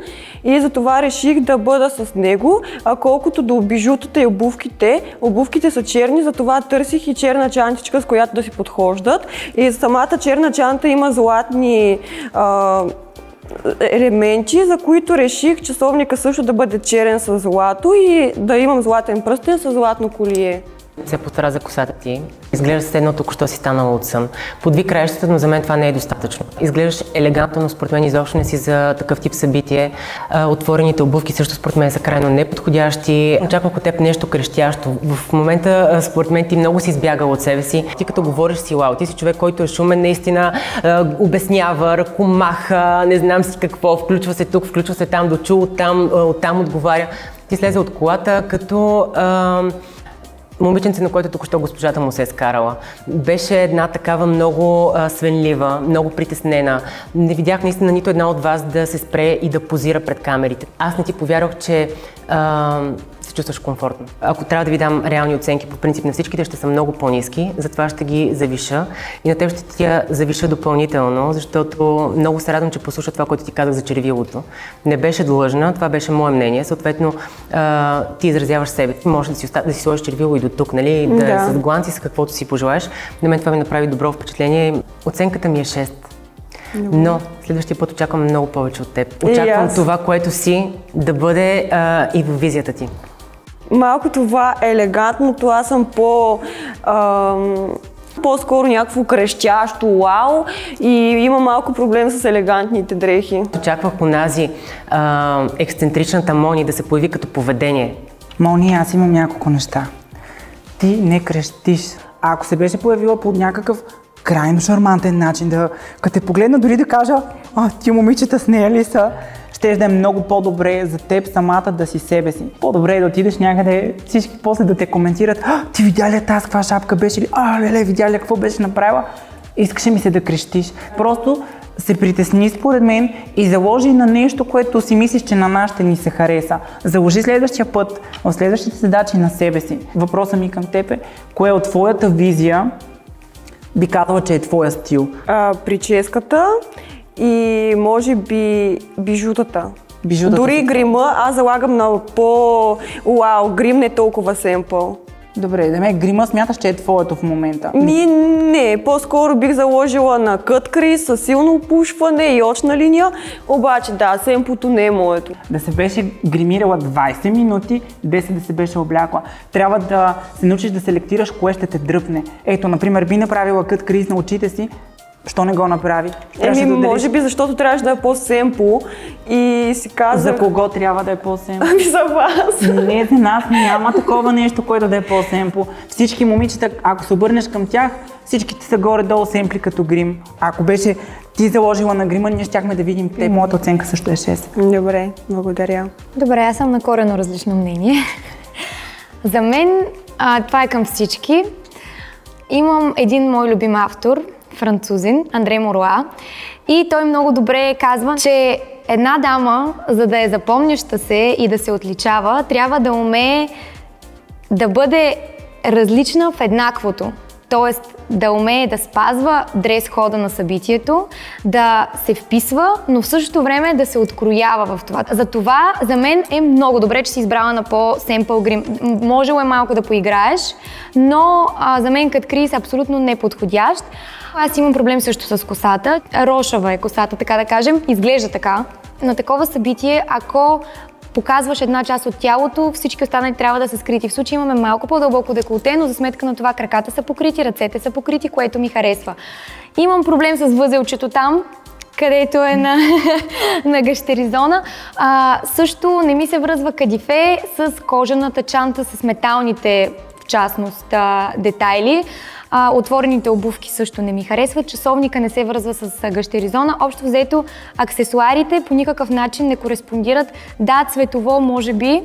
Speaker 5: и затова реших да бъда с него. Колкото до бижутата и обувките са черни, затова търсих и черна чантичка, с която да си подхождат. И самата черна чанта има златни елементи, за които реших часовника също да бъде черен с злато и да имам златен пръстен с златно колие.
Speaker 7: Се постара за косата ти. Изглеждаш едно току-що си станала от сън. Подви краищата, но за мен това не е достатъчно. Изглеждаш елегантно, но според мен изобщо не си за такъв тип събитие. Отворените обувки също според мен са крайно неподходящи. Очаквах от теб нещо крещящо. В момента според мен ти много си избягала от себе си. Ти като говориш си вау, ти си човек, който е шумен, наистина обяснява, ръкомаха, не знам си какво, включва се тук, включва се там, дочу, оттам отговаря. Ти слезе от колата като момиченце, на което току-що госпожата му се е скарала. Беше една такава много свенлива, много притеснена. Не видях наистина нито една от вас да се спре и да позира пред камерите. Аз не ти повярвах, че се чувстваш комфортно. Ако трябва да ви дам реални оценки, по принцип на всичките ще са много по-ниски, затова ще ги завиша и на теб ще я завиша допълнително, защото много се радвам, че послуша това, което ти казах за червилото. Не беше длъжна, това беше мое мнение, съответно ти изразяваш себе. Може да си сложиш червило и до тук, нали? Да. С гланци, с каквото си пожелаеш. На мен това ми направи добро впечатление. Оценката ми е 6. Но следващия път очаквам много повече от теб. Очаквам това, което си, да бъде и във визията ти.
Speaker 5: Малко това е елегантното, аз съм по-скоро някакво крещящо вау и има малко проблем с елегантните дрехи.
Speaker 7: Очаквах онази ексцентричната Мони да се появи като поведение.
Speaker 8: Мони, аз имам няколко неща. Ти не крещиш. А ако се беше появила по някакъв крайно шармантен начин, като те погледна дори да кажа, ти момичета с нея ли са, ще да е много по-добре за теб самата да си себе си. По-добре е да отидеш някъде, всички после да те коментират, ти видя ли тази каква шапка беше ли, леле, видя ли какво беше направила, искаше ми се да крещиш. Просто се притесни според мен и заложи на нещо, което си мислиш, че на нас ще ни се хареса. Заложи следващия път, в следващите задачи на себе си. Въпросът ми към теб е, кое от твоята визия би казала, че е твоя стил?
Speaker 5: Прическата и може би бижутата.
Speaker 8: Бижутата.
Speaker 5: Дори грима, аз залагам на по-уау, грим, не толкова семпъл.
Speaker 8: Добре, да ме грима смяташ, че е твоето в момента?
Speaker 5: Не, по-скоро бих заложила на кът криз с силно опушване и очна линия, обаче да, семпото не е моето.
Speaker 8: Да се беше гримирала 20 минути, 10 да се беше облякла. Трябва да се научиш да селектираш кое ще те дръпне. Ето, например, би направила кът криз на очите си, що не го направи?
Speaker 5: Може би защото трябваше да е по-семпл и си казах...
Speaker 8: За кого трябва да е по-семпл?
Speaker 5: Ами за вас.
Speaker 8: Не, за нас няма такова нещо, което да е по-семпл. Всички момичета, ако се обърнеш към тях, всичките са горе-долу семпли като грим. Ако беше ти заложила на грима, ние щяхме да видим те. Моята оценка също е 6.
Speaker 5: Добре, благодаря.
Speaker 6: Добре, аз съм на коренно различно мнение. За мен това е към всички. Имам един мой любим автор, французин, Андре Моруа, и той много добре казва, че една дама, за да е запомняща се и да се отличава, трябва да умее да бъде различна в еднаквото. Тоест да умее да спазва дрес-хода на събитието, да се вписва, но в същото време да се откроява в това. Затова за мен е много добре, че си избрала на по-семпъл грим. Можело е малко да поиграеш, но за мен кът криз е абсолютно неподходящ. Аз имам проблем също с косата. Рошава е косата, така да кажем. Изглежда така. На такова събитие, ако показваш една част от тялото, всички останали трябва да са скрити. В случай имаме малко по-дълбоко деколте, но за сметка на това краката са покрити, ръцете са покрити, което ми харесва. Имам проблем с възелчето там, където е на гащеризона. Също не ми се връзва кадифе с кожаната чанта, с металните, в частност, детайли. Отворените обувки също не ми харесват. Часовника не се връзва с гащеризона. Общо взето, аксесуарите по никакъв начин не кореспондират. Да, цветово може би,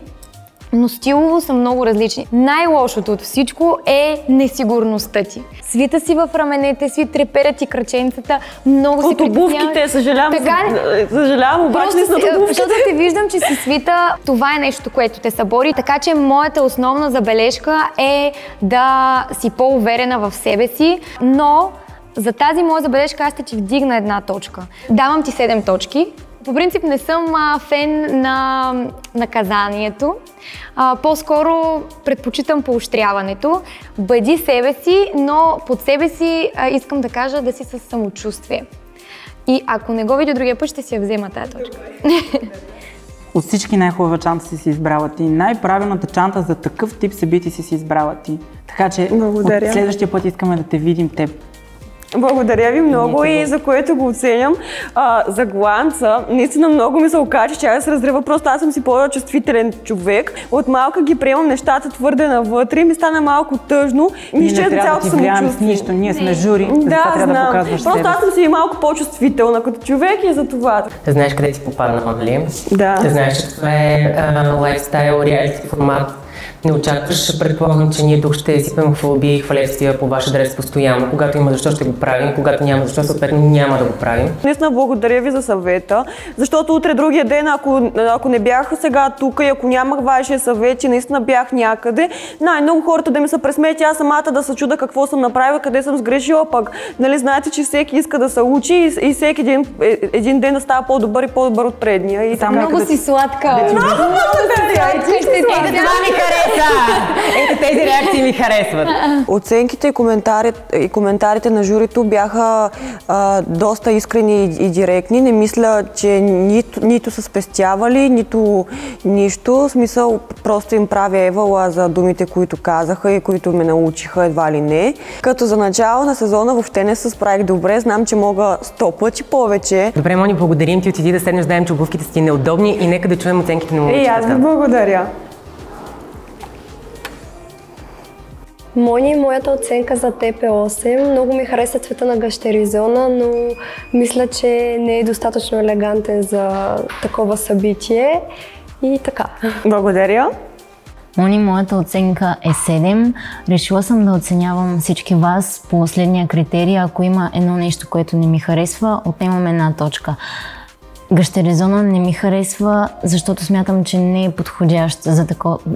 Speaker 6: но стилово са много различни. Най-лошото от всичко е несигурността ти. Свита си в раменете си, треперят ти краченцата, много си притеснявам.
Speaker 5: От обувките, съжалявам, обаче не са от обувките.
Speaker 6: Защото те виждам, че си свита, това е нещо, което те събори, така че моята основна забележка е да си по-уверена в себе си, но за тази моя забележка аз ще ти вдигна една точка. Давам ти 7 точки. По принцип не съм фен на наказанието, по-скоро предпочитам поощряването. Бъди себе си, но под себе си искам да кажа да си със самочувствие. И ако не го видя другия път, ще си я взема тази точка.
Speaker 8: От всички най-хубава чанта си избрала ти. Най-правилната чанта за такъв тип събитие си избрала ти. Така че от следващия път искаме да те видим теб.
Speaker 5: Благодаря ви много и за което го оценям. За гланца, наистина много ми се окача, че да се разрева. Просто аз съм си по-чувствителен човек. От малка ги приемам нещата твърде навътре и ми стана малко тъжно.
Speaker 8: Ние не трябва да ти влияем с нищо, ние сме жури, затова трябва да показваш себе.
Speaker 5: Просто аз съм си малко по-чувствителна като човек и за това.
Speaker 7: Знаеш къде си попаднала, нали?
Speaker 5: Да.
Speaker 7: Знаеш, че това е лайфстайл, реалити формат. Не очакваш, предполагам, че ние тук ще сипем хвалби и хвалебствия по ваш адрес постоянно. Когато има защо ще го правим, когато няма защо съответно няма да го правим.
Speaker 5: Наистина благодаря ви за съвета, защото утре другия ден, ако не бях сега тук и ако нямах вашия съвет, че наистина бях някъде, най-много хората да ми се пресмеят, аз самата да се чуда какво съм направила, къде съм сгрешила, пък нали знаете, че всеки иска да се учи и всеки един ден да става по-добър и по-добър от предния. И
Speaker 6: много си сладка!
Speaker 5: Много благодаря!
Speaker 7: Ето тези реакции ми харесват.
Speaker 5: Оценките и коментарите на журито бяха доста искрени и директни. Не мисля, че нито са спестявали, нито нищо. В смисъл, просто им правя евала за думите, които казаха и които ме научиха едва ли не. Като за начало на сезона въобще не се справих добре. Знам, че мога 100 пъти повече.
Speaker 7: Добре, Мони, благодарим ти. Отиди да седнеш, знаем, че обувките са ти неудобни и нека да чуем оценките на момичетата.
Speaker 5: И аз ви благодаря.
Speaker 3: Мони, моята оценка за теб е 8. Много ми хареса цвета на гащеризона, но мисля, че не е достатъчно елегантен за такова събитие. И така.
Speaker 5: Благодаря.
Speaker 1: Мони, моята оценка е 7. Решила съм да оценявам всички вас по следния критерий. Ако има едно нещо, което не ми харесва, отнемам една точка. Гъщеризона не ми харесва, защото смятам, че не е подходящ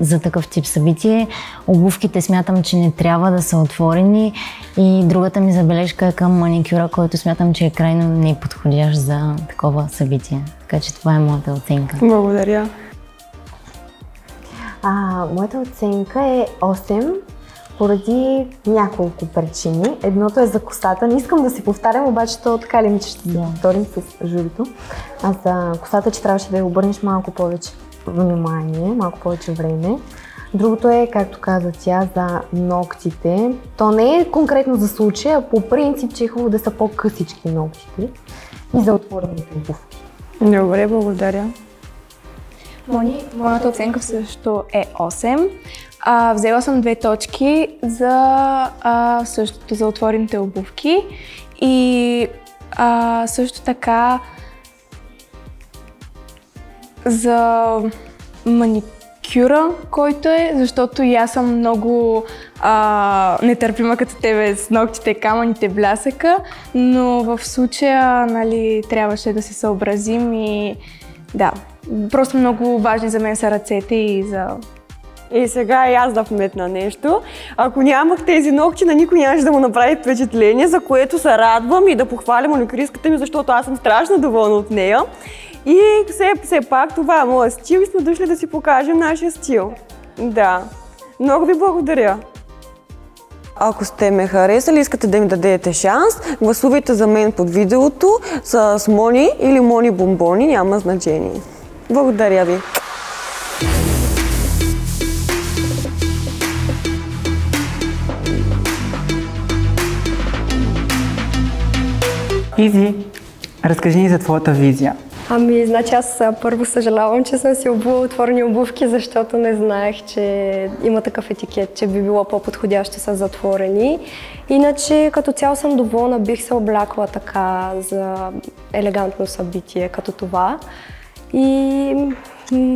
Speaker 1: за такъв тип събитие. Обувките смятам, че не трябва да са отворени и другата ми забележка е към маникюра, който смятам, че е крайно неподходящ за такова събитие. Така че това е моята оценка.
Speaker 5: Благодаря.
Speaker 4: Моята оценка е 8 поради няколко причини. Едното е за косата. Не искам да си повтарям, обаче то така ли ми, че ще се повторим с журито. За косата, че трябваше да я обърнеш малко повече внимание, малко повече време. Другото е, както каза тя, за ногтите. То не е конкретно за случая, по принцип, че е хубаво да са по-късички ногтите и за отворените обувки.
Speaker 5: Добре, благодаря.
Speaker 2: Моята оценка също е 8. Взела съм 2 точки за същото, за отворените обувки и също така за маникюра, който е, защото и аз съм много нетърпима като тебе с ногтите, камъните, блясъка, но в случая, нали, трябваше да се съобразим и да, просто много важни за мен са ръцете и за...
Speaker 5: И сега и аз да вметна нещо. Ако нямах тези ногти, на никой нямаше да му направи впечатление, за което се радвам и да похваля маникюристката ми, защото аз съм страшно доволна от нея. И все пак това е моят стил и сме дошли да си покажем нашия стил. Да. Много ви благодаря. Ако сте ме харесали, искате да ми дадете шанс, гласувайте за мен под видеото с Мони или Мони Бомбони, няма значение. Благодаря ви.
Speaker 8: Изи, разкажи ни за твоята визия.
Speaker 3: Значи аз първо съжалявам, че съм си обула отворени обувки, защото не знаех, че има такъв етикет, че би било по-подходящо с затворени. Иначе като цяло съм доволна, бих се облякла така за елегантно събитие като това. И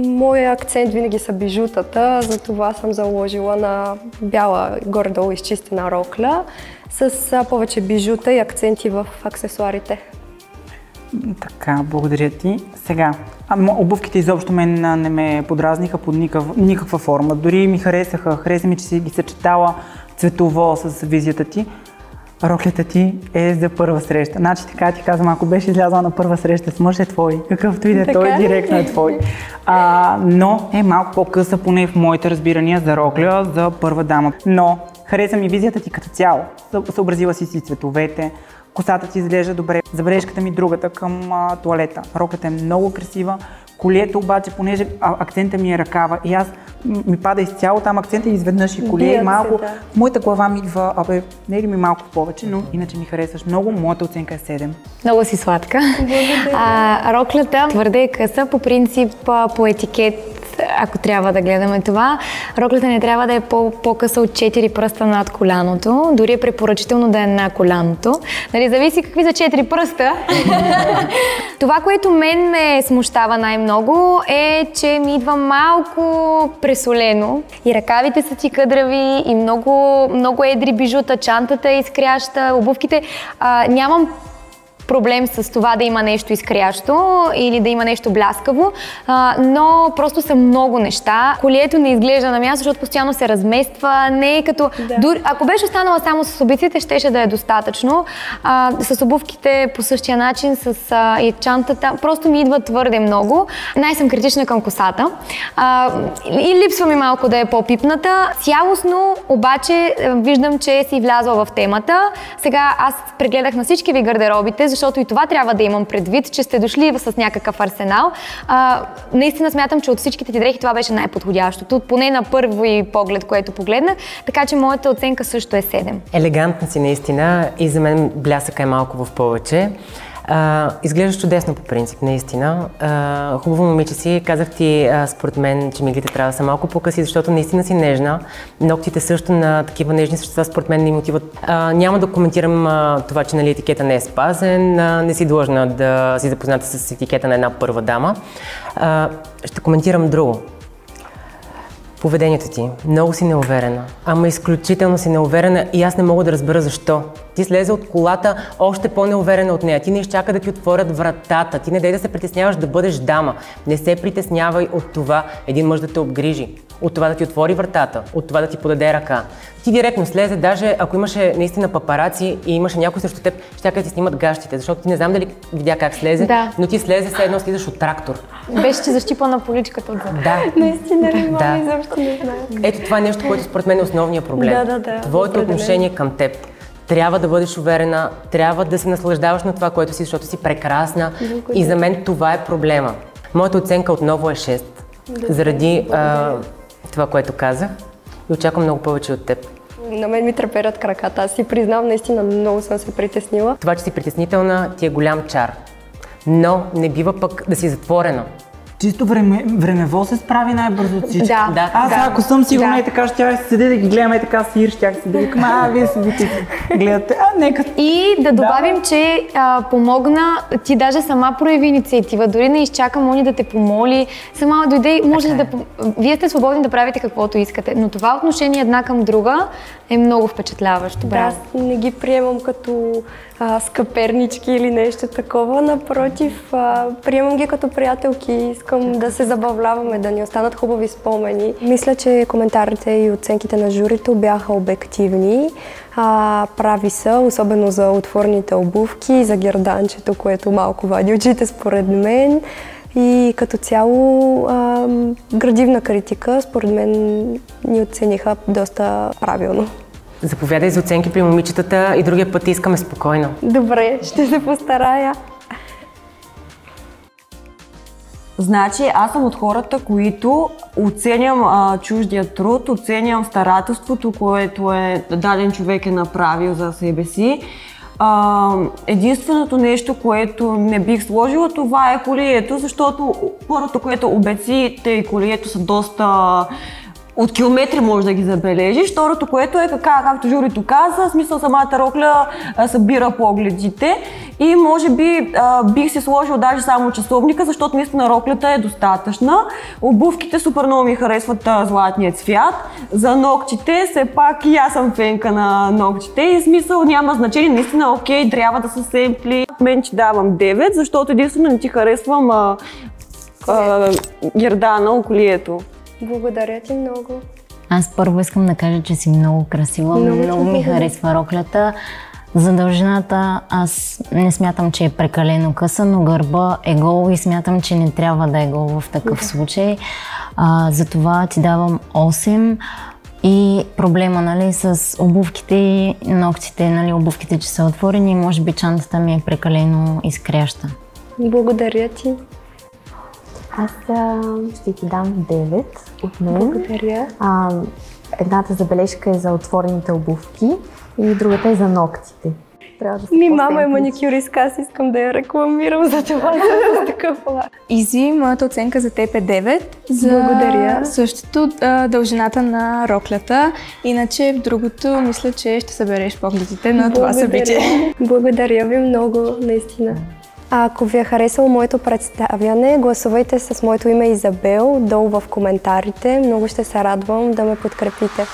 Speaker 3: моят акцент винаги са бижутата, затова съм заложила на бяла, горе-долу изчистена рокля, с повече бижута и акценти в аксесуарите.
Speaker 8: Така, благодаря ти. Сега, обувките изобщо мен не ме подразниха под никаква форма. Дори ми харесаха. Хареса ми, че си ги съчетала цветово с визията ти. Роклята ти е за първа среща. Значи така ти казвам, ако беше излязла на първа среща с мъж е твой. Какъвто и да е той, директно е твой. Но е малко по-къса, поне в моите разбирания за рокля, за първа дама. Но хареса ми визията ти като цяло. Съобразила си цветовете. Косата ти изглежда добре. Забележката ми другата към тоалета. Роклята е много красива. Колието обаче, понеже акцента ми е ръкава и аз ми пада изцяло там акцента и изведнъж и колие и малко. В моята глава ми идва, не е ли ми малко повече, но иначе ми харесваш много. Моята оценка е 7.
Speaker 6: Много си сладка. Роклята твърде е къса, по принцип по етикет, ако трябва да гледаме това. Роклята не трябва да е по-къса от 4 пръста над коляното. Дори е препоръчително да е на коляното. Нали, зависи какви са 4 пръста. Това, което мен ме смущава най-много е, че ми идва малко пресолено. И ръкавите са ти къдрави и много едри бижута, чантата е изкряща, обувките. Нямам проблем с това да има нещо изкрящо или да има нещо бляскаво, но просто са много неща. Колието не изглежда на място, защото постоянно се размества. Не е като... Ако беше останала само с обиците, щеше да е достатъчно. С обувките по същия начин, с и чантата, просто ми идва твърде много. Най-съм критична към косата. И липсва ми малко да е по-пипната. Цялостно, обаче, виждам, че си влязла в темата. Сега аз прегледах на всички ви гардеробите, защото и това трябва да имам предвид, че сте дошли с някакъв арсенал. Наистина смятам, че от всичките ти дрехи това беше най-подходящото, поне на първи поглед, което погледнах, така че моята оценка също е 7.
Speaker 7: Елегантна си наистина и за мен блясъка е малко в повече. Изглеждаш чудесно по принцип, наистина. Хубаво момиче си. Казах ти, според мен, че миглите трябва да са малко по-къси, защото наистина си нежна. Ногтите също на такива нежни същества, според мен, не им отиват. Няма да коментирам това, че нали, етикета не е спазен. Не си длъжна да си запозната с етикета на една първа дама. Ще коментирам друго. Поведението ти. Много си неуверена. Ама изключително си неуверена и аз не мога да разбера защо. Ти слезе от колата още по-неуверена от нея. Ти не изчака да ти отворят вратата. Ти не дай да се притесняваш да бъдеш дама. Не се притеснявай от това един мъж да те обгрижи, от това да ти отвори вратата, от това да ти подаде ръка. Ти директно слезе, даже ако имаше наистина папараци и имаше някой срещу теб, щяха да ти снимат гащите, защото ти не знам дали видя как слезе, но ти слезе все едно слизаш от трактор.
Speaker 6: Беше ти защипана поличката отзад.
Speaker 7: Да.
Speaker 3: Наистина, мама изобщо не знае.
Speaker 7: Ето това е нещо, което според мен е основният проблем. Твоето отношение към теб. Трябва да бъдеш уверена, трябва да се наслаждаваш на това, което си, защото си прекрасна. И за мен това е проблема. Моята оценка отново е 6. Заради това, което казах. И очаквам много повече от теб.
Speaker 3: На мен ми треперят краката. Аз си признавам, наистина много съм се притеснила.
Speaker 7: Това, че си притеснителна, ти е голям чар. Но не бива пък да си затворена.
Speaker 8: Чисто времево се справи най-бързо от всички.
Speaker 7: Да.
Speaker 8: Аз ако съм сигурна и така, щях седи да ги гледам и така сир, щях си да викам, вие седите, гледате, нека.
Speaker 6: И да добавим, че помогна, ти даже сама прояви инициатива, дори не изчака Мони да те помоли, сама дойде, може да... Вие сте свободни да правите каквото искате, но това отношение една към друга е много впечатляващо.
Speaker 3: Да, аз не ги приемам като скъпернички или нещо такова, напротив, приемам ги като приятелки, искам да се забавляваме, да ни останат хубави спомени. Мисля, че коментарите и оценките на журито бяха обективни, прави са, особено за отворните обувки, за герданчето, което малко вади очите според мен. И като цяло градивна критика, според мен ни оцениха доста правилно.
Speaker 7: Заповядай за оценки при момичетата и другия път искаме спокойно.
Speaker 3: Добре, ще се постарая.
Speaker 5: Значи, аз съм от хората, които оценям чуждия труд, оценям старателството, което даден човек е направил за себе си. Единственото нещо, което не бих сложила, това е колието, защото първото, което обеците и колието са доста... От километри може да ги забележиш. Второто, което е, както журито каза, смисъл самата рокля събира погледите и може би бих си сложил даже само часовника, защото наистина роклята е достатъчна. Обувките супер много ми харесват златният цвят. За ногтите, все пак и аз съм фенка на ногтите и смисъл няма значение, наистина окей, трябва да са семпли. Мен че давам 9, защото единствено не ти харесвам гердана, околието.
Speaker 3: Благодаря ти много.
Speaker 1: Аз първо искам да кажа, че си много красива, много ми харесва роклята. За дължината аз не смятам, че е прекалено къса, но гърба е гол и смятам, че не трябва да е гол в такъв случай. Затова ти давам 8. И проблема, нали, с обувките и ногтите, нали, обувките, че са отворени, може би чантата ми е прекалено изкряща.
Speaker 3: Благодаря ти.
Speaker 4: Аз ще ти дам 9 от мен.
Speaker 3: Благодаря.
Speaker 4: Едната забележка е за отворените обувки и другата е за ногтите. Трябва да се
Speaker 3: мама е маникюристка, аз искам да я рекламирам за това, за такъв лак.
Speaker 2: Изи, моята оценка за теб е 9.
Speaker 3: Благодаря.
Speaker 2: Същото дължината на роклята. Иначе в другото мисля, че ще събереш погледите на това събитие.
Speaker 3: Благодаря ви много, наистина. Ако ви е харесало моето представяне, гласувайте с моето име Изабел долу в коментарите. Много ще се радвам да ме подкрепите.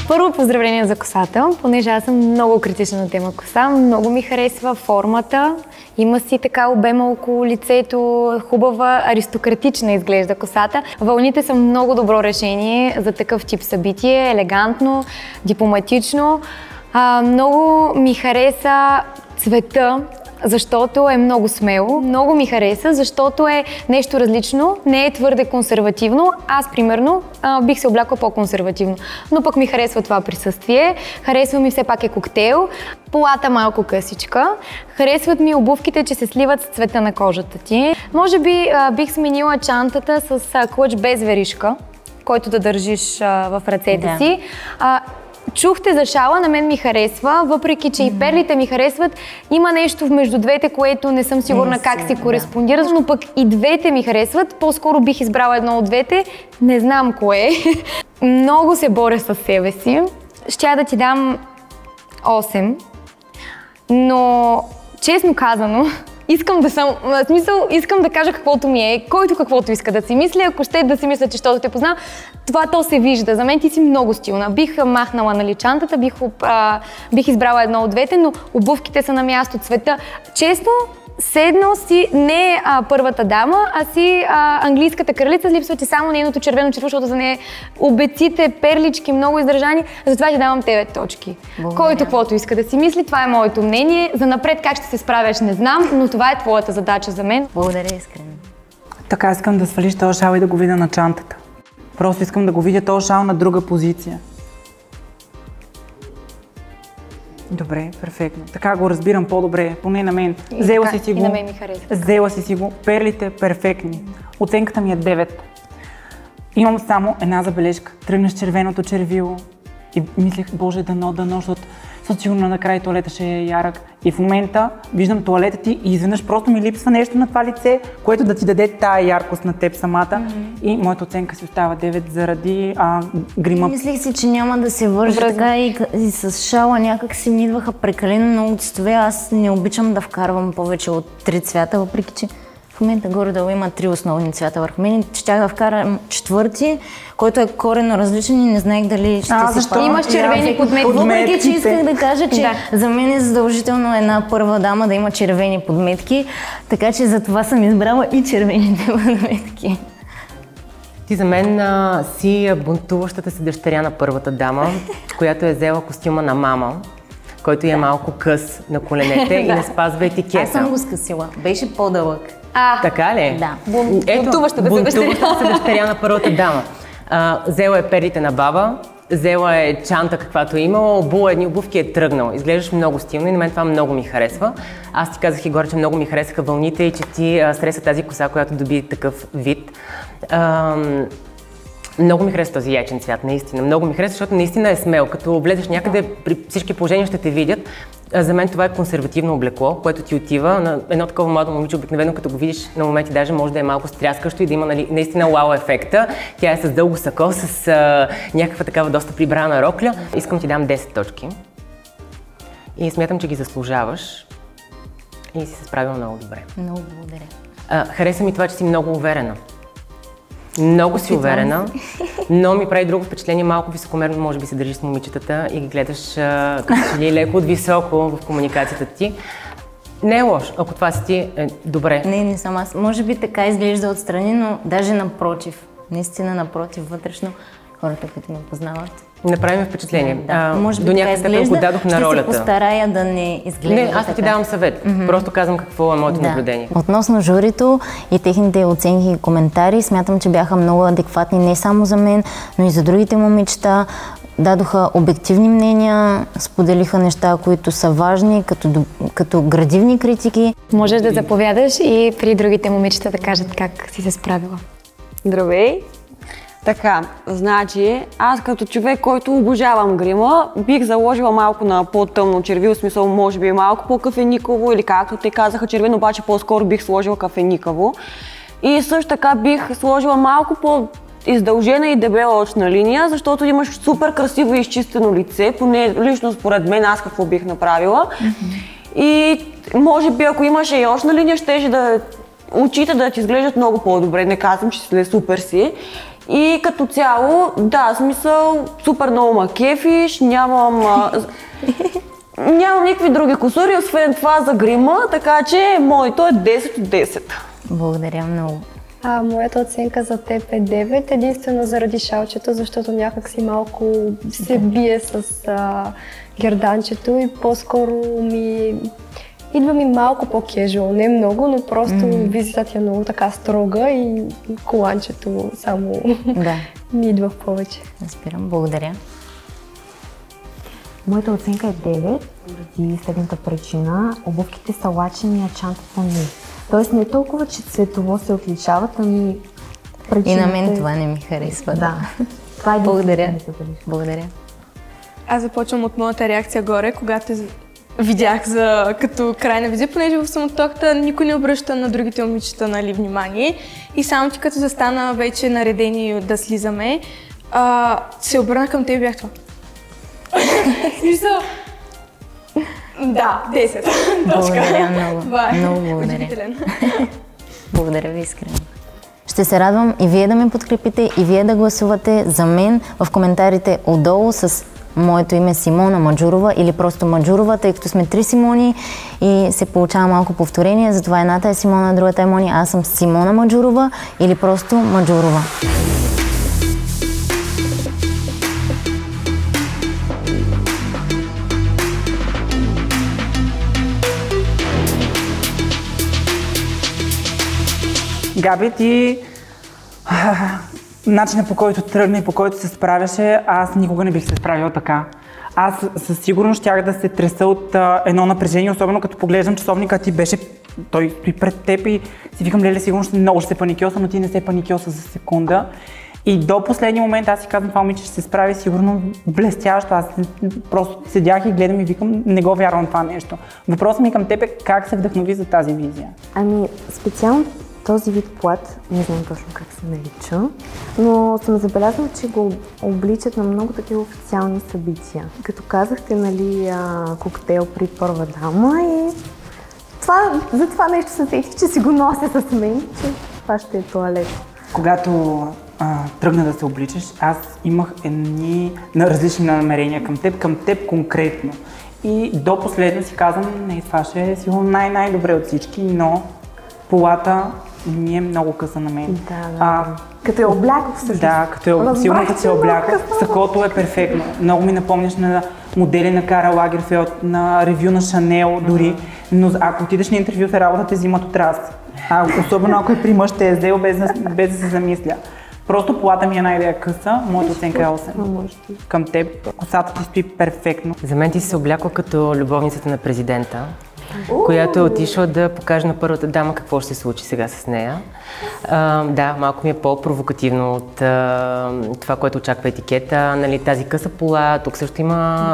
Speaker 6: Първо поздравление за косата, понеже аз съм много критична на тема коса. Много ми харесва формата. Има си така обема около лицето, хубава, аристократична изглежда косата. Вълните са много добро решение за такъв тип събитие, елегантно, дипломатично. Много ми хареса цвета, защото е много смело. Много ми хареса, защото е нещо различно, не е твърде консервативно. Аз, примерно, бих се облякла по-консервативно. Но пък ми харесва това присъствие. Харесва ми все пак е коктейл. Полата малко късичка. Харесват ми обувките, че се сливат с цвета на кожата ти. Може би бих сменила чантата с клъч без веришка, който да държиш в ръцете си. Чухте за шала, на мен ми харесва, въпреки че и перлите ми харесват. Има нещо между двете, което не съм сигурна как си кореспондира, но пък и двете ми харесват. По-скоро бих избрала едно от двете, не знам кое. Много се боря със себе си. Щя да ти дам 8, но честно казано, искам да съм, в смисъл, искам да кажа каквото ми е, който каквото иска да си мисли, ако ще да си мисля, че щото те познавам, това то се вижда. За мен ти си много стилна. Бих махнала нали, чантата, бих избрала едно от двете, но обувките са на място, цвета. Честно, седно си не първата дама, а си английската кралица, липсва ти само нейното червено черво, защото за нея обеците, перлички, много издържани, затова ти давам 9 точки. Благодаря. Който каквото иска да си мисли, това е моето мнение. За напред как ще се справяш, не знам, но това е твоята задача за мен.
Speaker 1: Благодаря искрено.
Speaker 8: Така искам да свалиш този шал и да го видя на чантата. Просто искам да го видя този шал на друга позиция. Добре, перфектно. Така го разбирам по-добре, поне на мен. Взела си го.
Speaker 6: И на мен ми харесва.
Speaker 8: Взела си го. Перлите перфектни. Оценката ми е 9. Имам само една забележка. Тръгнеш червеното червило и мислех, боже, дано, защото сигурно накрая туалета ще е ярък. И в момента виждам туалета ти и изведнъж просто ми липсва нещо на това лице, което да ти даде тая яркост на теб самата. И моята оценка си остава 9 заради грима.
Speaker 1: Мислих си, че няма да се вържа така и с шала някак си ми идваха прекалено много цветове. Аз не обичам да вкарвам повече от 3 цвята, въпреки че в момента горе-долу има 3 основни цвята върху мен. Щях да вкарам 4-ти, който е коренно различен и не знаех дали ще се пада.
Speaker 6: Имаш червени подметки.
Speaker 1: Въпреки че исках да кажа, че за мен е задължително една първа дама да има червени подметки, така че за това съм избрала и червените подметки.
Speaker 7: Ти за мен си бунтуващата си дъщеря на първата дама, която е взела костюма на мама, който е малко къс на коленете и не спазва етикета.
Speaker 1: Аз съм го скъсила. Беше по-дълъг.
Speaker 7: Така ли?
Speaker 1: Да.
Speaker 6: Бунтуващата
Speaker 7: се дъщеря на първата дама. Взела е перлите на баба, взела е чанта каквато е имала, обула едни обувки е тръгнал. Изглеждаш много стилно и на мен това много ми харесва. Аз ти казах и горе, че много ми харесаха вълните и че ти стреса тази коса, която доби такъв вид. Много ми харесва този яйчен цвят, наистина. Много ми харесва, защото наистина е смел. Като влезеш някъде, при всички положения ще те видят. За мен това е консервативно облекло, което ти отива на едно такова младо момиче, обикновено като го видиш на моменти даже може да е малко стряскащо и да има нали, наистина вау ефекта. Тя е с дълго сако, с някаква такава доста прибрана рокля. Искам ти дам 10 точки и смятам, че ги заслужаваш и си се справила много добре.
Speaker 1: Много благодаря.
Speaker 7: Хареса ми това, че си много уверена. Много си уверена, но ми прави друго впечатление, малко високомерно може би се държиш с момичетата и ги гледаш като че ли леко от високо в комуникацията ти. Не е лошо, ако това си ти е добре.
Speaker 1: Не съм аз. Може би така изглежда отстрани, но даже напротив. Наистина напротив, вътрешно хората, които ме познават.
Speaker 7: Направи ми впечатление.
Speaker 1: Може би
Speaker 7: до
Speaker 1: така изглежда,
Speaker 7: го дадох на ролята.
Speaker 1: Ще се постарая да не изглежда.
Speaker 7: Не, аз ти давам съвет. Просто казвам какво е моето наблюдение.
Speaker 1: Относно журито и техните оценки и коментари, смятам, че бяха много адекватни не само за мен, но и за другите момичета. Дадоха обективни мнения, споделиха неща, които са важни, като градивни критики.
Speaker 6: Можеш да заповядаш и при другите момичета да кажат как си се справила.
Speaker 5: Здравей! Така, значи, аз като човек, който обожавам грима, бих заложила малко на по-тъмно червило, в смисъл може би малко по-кафеникаво или както те казаха червено, обаче по-скоро бих сложила кафеникаво. И също така бих сложила малко по-издължена и дебела очна линия, защото имаш супер красиво и изчистено лице, поне лично според мен аз какво бих направила. И може би ако имаше и очна линия, щеше да очите да ти изглеждат много по-добре, не казвам, че си супер си. И като цяло, да, смисъл, супер много ма кефиш, нямам никакви други кусури, освен това за грима, така че моето е 10 от 10.
Speaker 1: Благодаря много.
Speaker 3: Моята оценка за теб е 9, единствено заради шалчето, защото някак си малко се бие с герданчето и по-скоро идва ми малко по-кежуал, не много, но просто визитата е много така строга и коланчето само ми идва в повече.
Speaker 1: Разбирам, благодаря.
Speaker 4: Моята оценка е 9, поради следната причина. Обувките са лачени, а чантата не. Тоест не толкова, че цветово се отличават, ами причината...
Speaker 1: И на мен това не ми харесва.
Speaker 4: Да. Това е
Speaker 1: благодаря. Благодаря.
Speaker 2: Аз започвам от моята реакция горе, когато видях като крайна визия, понеже в самотоката никой не обръща на другите момичета нали, внимание. И само че като застана вече наредени да слизаме, се обърнах към теб и бях това. Да, 10.
Speaker 1: Благодаря много. Много благодаря. Благодаря ви искрено. Ще се радвам и вие да ме подкрепите, и вие да гласувате за мен в коментарите отдолу с моето име Симона Маджурова или просто Маджурова, тъй като сме 3 Симони и се получава малко повторение, затова едната е Симона, другата е Мони, аз съм Симона Маджурова или просто Маджурова.
Speaker 8: Габи, ти начинът, по който тръгна и по който се справяше, аз никога не бих се справила така. Аз със сигурност щях да се треса от едно напрежение, особено като поглеждам часовника, ти беше, той стои пред теб и си викам, леле, сигурно много ще се паникьоса, но ти не се паникьоса за секунда. И до последния момент аз си казвам, това момиче ще се справи сигурно блестящо. Аз просто седях и гледам и викам, не го вярвам това нещо. Въпросът ми към теб е как се вдъхнови за тази визия?
Speaker 4: Ами, специално този вид плат, не знам точно как се нарича, но съм забелязала, че го обличат на много такива официални събития. Като казахте, нали, коктейл при първа дама и за това нещо се сетих, че си го нося с мен, че това ще е тоалет.
Speaker 8: Когато тръгна да се обличаш, аз имах едни различни намерения към теб конкретно. И до последно си казвам, не, това ще е сигурно най-добре от всички, но полата ми е много къса на мен.
Speaker 4: Да. Като е облякох всъщност.
Speaker 8: Да, сигурно като се облякох. Сакото е перфектно. Много ми напомняш на модели на Карл Лагерфелд, на ревю на Шанел дори. Но ако отидеш на интервю, се работа те взимат от раз. Особено ако е при мъж, те е взел без да се замисля. Просто полата ми е най-дея къса, моята оценка е 8. Към теб косата ти стои перфектно.
Speaker 7: За мен ти се облякла като любовницата на президента, която е отишла да покаже на първата дама какво ще се случи сега с нея. Да, малко ми е по-провокативно от това, което очаква етикета. Нали, тази къса пола, тук също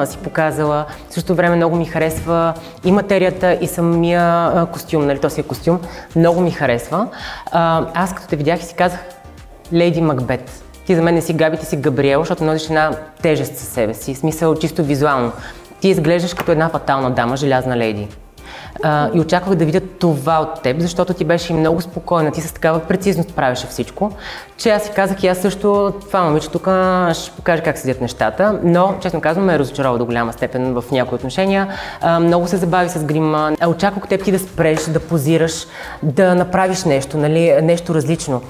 Speaker 7: си показала. В същото време много ми харесва и материята, и самия костюм, нали, този костюм. Много ми харесва. Аз като те видях и си казах, Лейди Макбет. Ти за мен не си Габи, ти си Габриел, защото носиш една тежест със себе си. В смисъл чисто визуално. Ти изглеждаш като една фатална дама, желязна лейди. И очаквах да видя това от теб, защото ти беше и много спокойна, ти с такава прецизност правеше всичко, че аз си казах и аз също, това момиче тук ще покаже как седят нещата, но честно казвам ме е разочарова до голяма степен в някои отношения. Много се забави с грима, очаквах теб ти да спреш, да позираш, да направиш нещо, нали, нещо различно.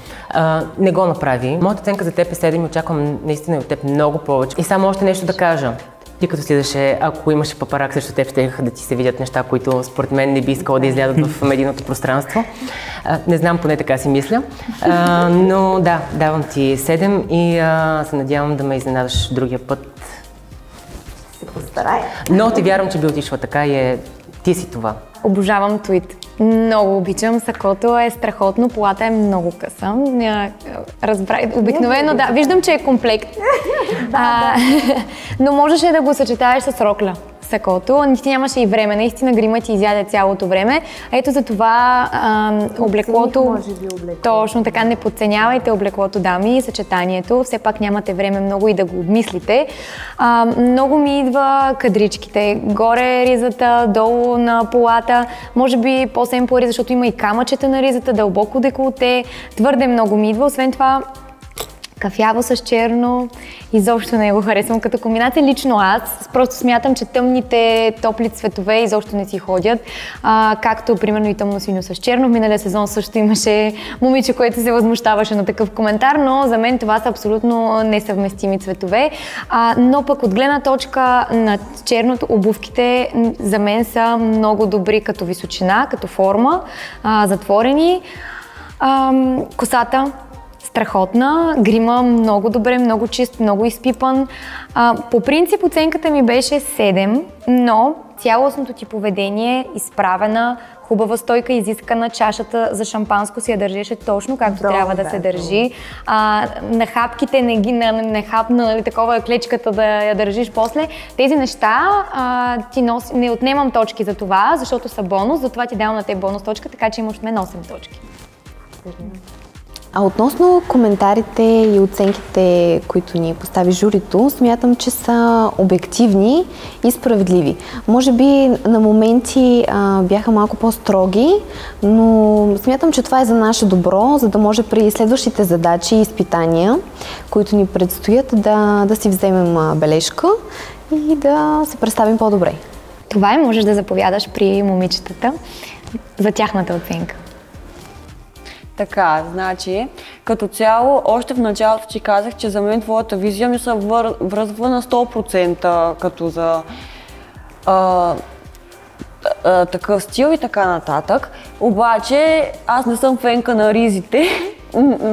Speaker 7: Не го направи. Моята оценка за теб е 7 и очаквам наистина от теб много повече. И само още нещо да кажа. Ти като седеше, ако имаше папарак срещу теб, щеха да ти се видят неща, които според мен не би искала да излязат в медийното пространство. Не знам, поне така си мисля. Но да, давам ти 7 и се надявам да ме изненадаш другия път.
Speaker 4: Се постарая.
Speaker 7: Но ти вярвам, че би отишла така и ти си това.
Speaker 6: Обожавам твит. Много обичам. Сакото е страхотно, полата е много къса. Обикновено, да, виждам, че е комплект. Но можеше да го съчетаеш с рокля. Сакото. Ти нямаше и време. Наистина грима ти изяде цялото време. Ето за това облеклото... Точно така, не подценявайте облеклото, дами, съчетанието. Все пак нямате време много и да го обмислите. Много ми идва кадричките. Горе ризата, долу на полата. Може би по-семпла риза, защото има и камъчета на ризата, дълбоко деколте. Твърде много ми идва. Освен това, кафяво с черно, изобщо не го харесвам като комбинация. Лично аз просто смятам, че тъмните топли цветове изобщо не си ходят. Както примерно и тъмно синьо с черно. В миналия сезон също имаше момиче, което се възмущаваше на такъв коментар, но за мен това са абсолютно несъвместими цветове. Но пък от гледна точка на черното, обувките за мен са много добри като височина, като форма, затворени. Косата страхотна, грима много добре, много чист, много изпипан. По принцип оценката ми беше 7, но цялостното ти поведение, изправена, хубава стойка, изискана, чашата за шампанско си я държеше точно както трябва да се държи. На хапките не хапна, нали, такова клечката да я държиш после. Тези неща не отнемам точки за това, защото са бонус, затова ти давам на те бонус точка, така че имаш от мен 8 точки.
Speaker 4: А относно коментарите и оценките, които ни постави журито, смятам, че са обективни и справедливи. Може би на моменти бяха малко по-строги, но смятам, че това е за наше добро, за да може при следващите задачи и изпитания, които ни предстоят, да си вземем бележка и да се представим по-добре.
Speaker 6: Това можеш да заповядаш при момичетата за тяхната оценка.
Speaker 5: Така, значи, като цяло, още в началото ти казах, че за мен твоята визия ми се връзва на 100% като за такъв стил и така нататък. Обаче, аз не съм фенка на ризите.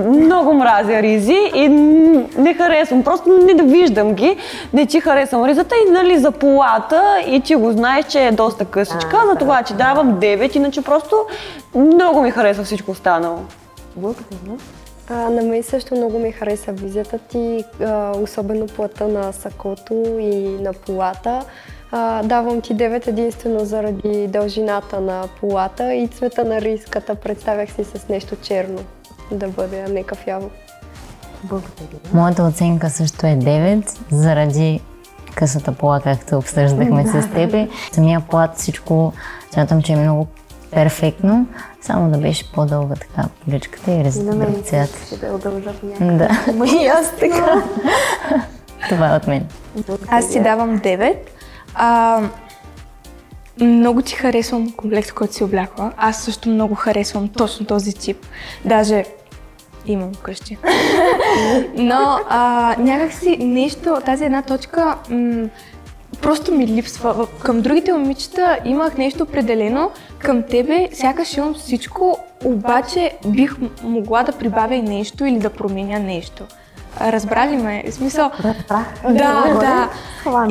Speaker 5: Много мразя ризи и не харесвам, просто не виждам ги, не ти харесвам ризата и нали за полата и ти го знаеш, че е доста късичка, затова ти давам 9, иначе просто много ми харесва всичко останало.
Speaker 3: На мен също много ми хареса визията ти, особено плата на сакото и на полата. Давам ти 9 единствено заради дължината на полата и цвета на ризката. Представях си с нещо черно да бъде, а не кафяво.
Speaker 1: Моята оценка също е 9, заради късата пола, както обсъждахме с теб. Самия плат, всичко смятам, че е много перфектно, само да беше по-дълга така поличката и резата да цвят.
Speaker 4: Да удължат някакъв.
Speaker 1: Да, и аз така. Това е от мен.
Speaker 2: Аз ти давам 9. Много ти харесвам комплекта, който си облякла. Аз също много харесвам точно този тип. Даже имам къщи. Но някакси нещо, тази една точка просто ми липсва. Към другите момичета имах нещо определено, към тебе сякаш имам всичко, обаче бих могла да прибавя и нещо или да променя нещо. Разбрали ме? В смисъл... Да.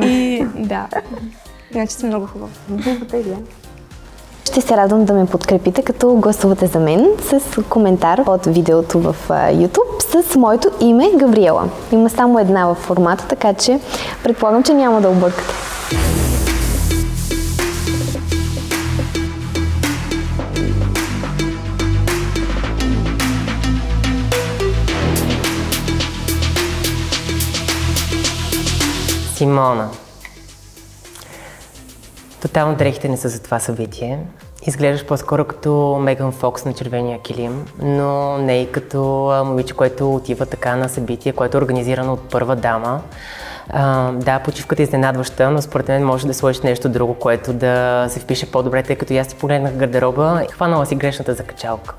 Speaker 2: И да. Иначе сте много хубаво.
Speaker 4: Благодаря. Ще се радвам да ме подкрепите, като гласувате за мен с коментар под видеото в YouTube с моето име Габриела. Има само една във формата, така че предполагам, че няма да объркате.
Speaker 7: Симона. Тотално дрехите не са за това събитие. Изглеждаш по-скоро като Меган Фокс на червения килим, но не и като момиче, което отива така на събитие, което е организирано от първа дама. Да, почивката е изненадваща, но според мен може да сложиш нещо друго, което да се впише по-добре, тъй като аз си погледнах гардероба и хванала си грешната закачалка.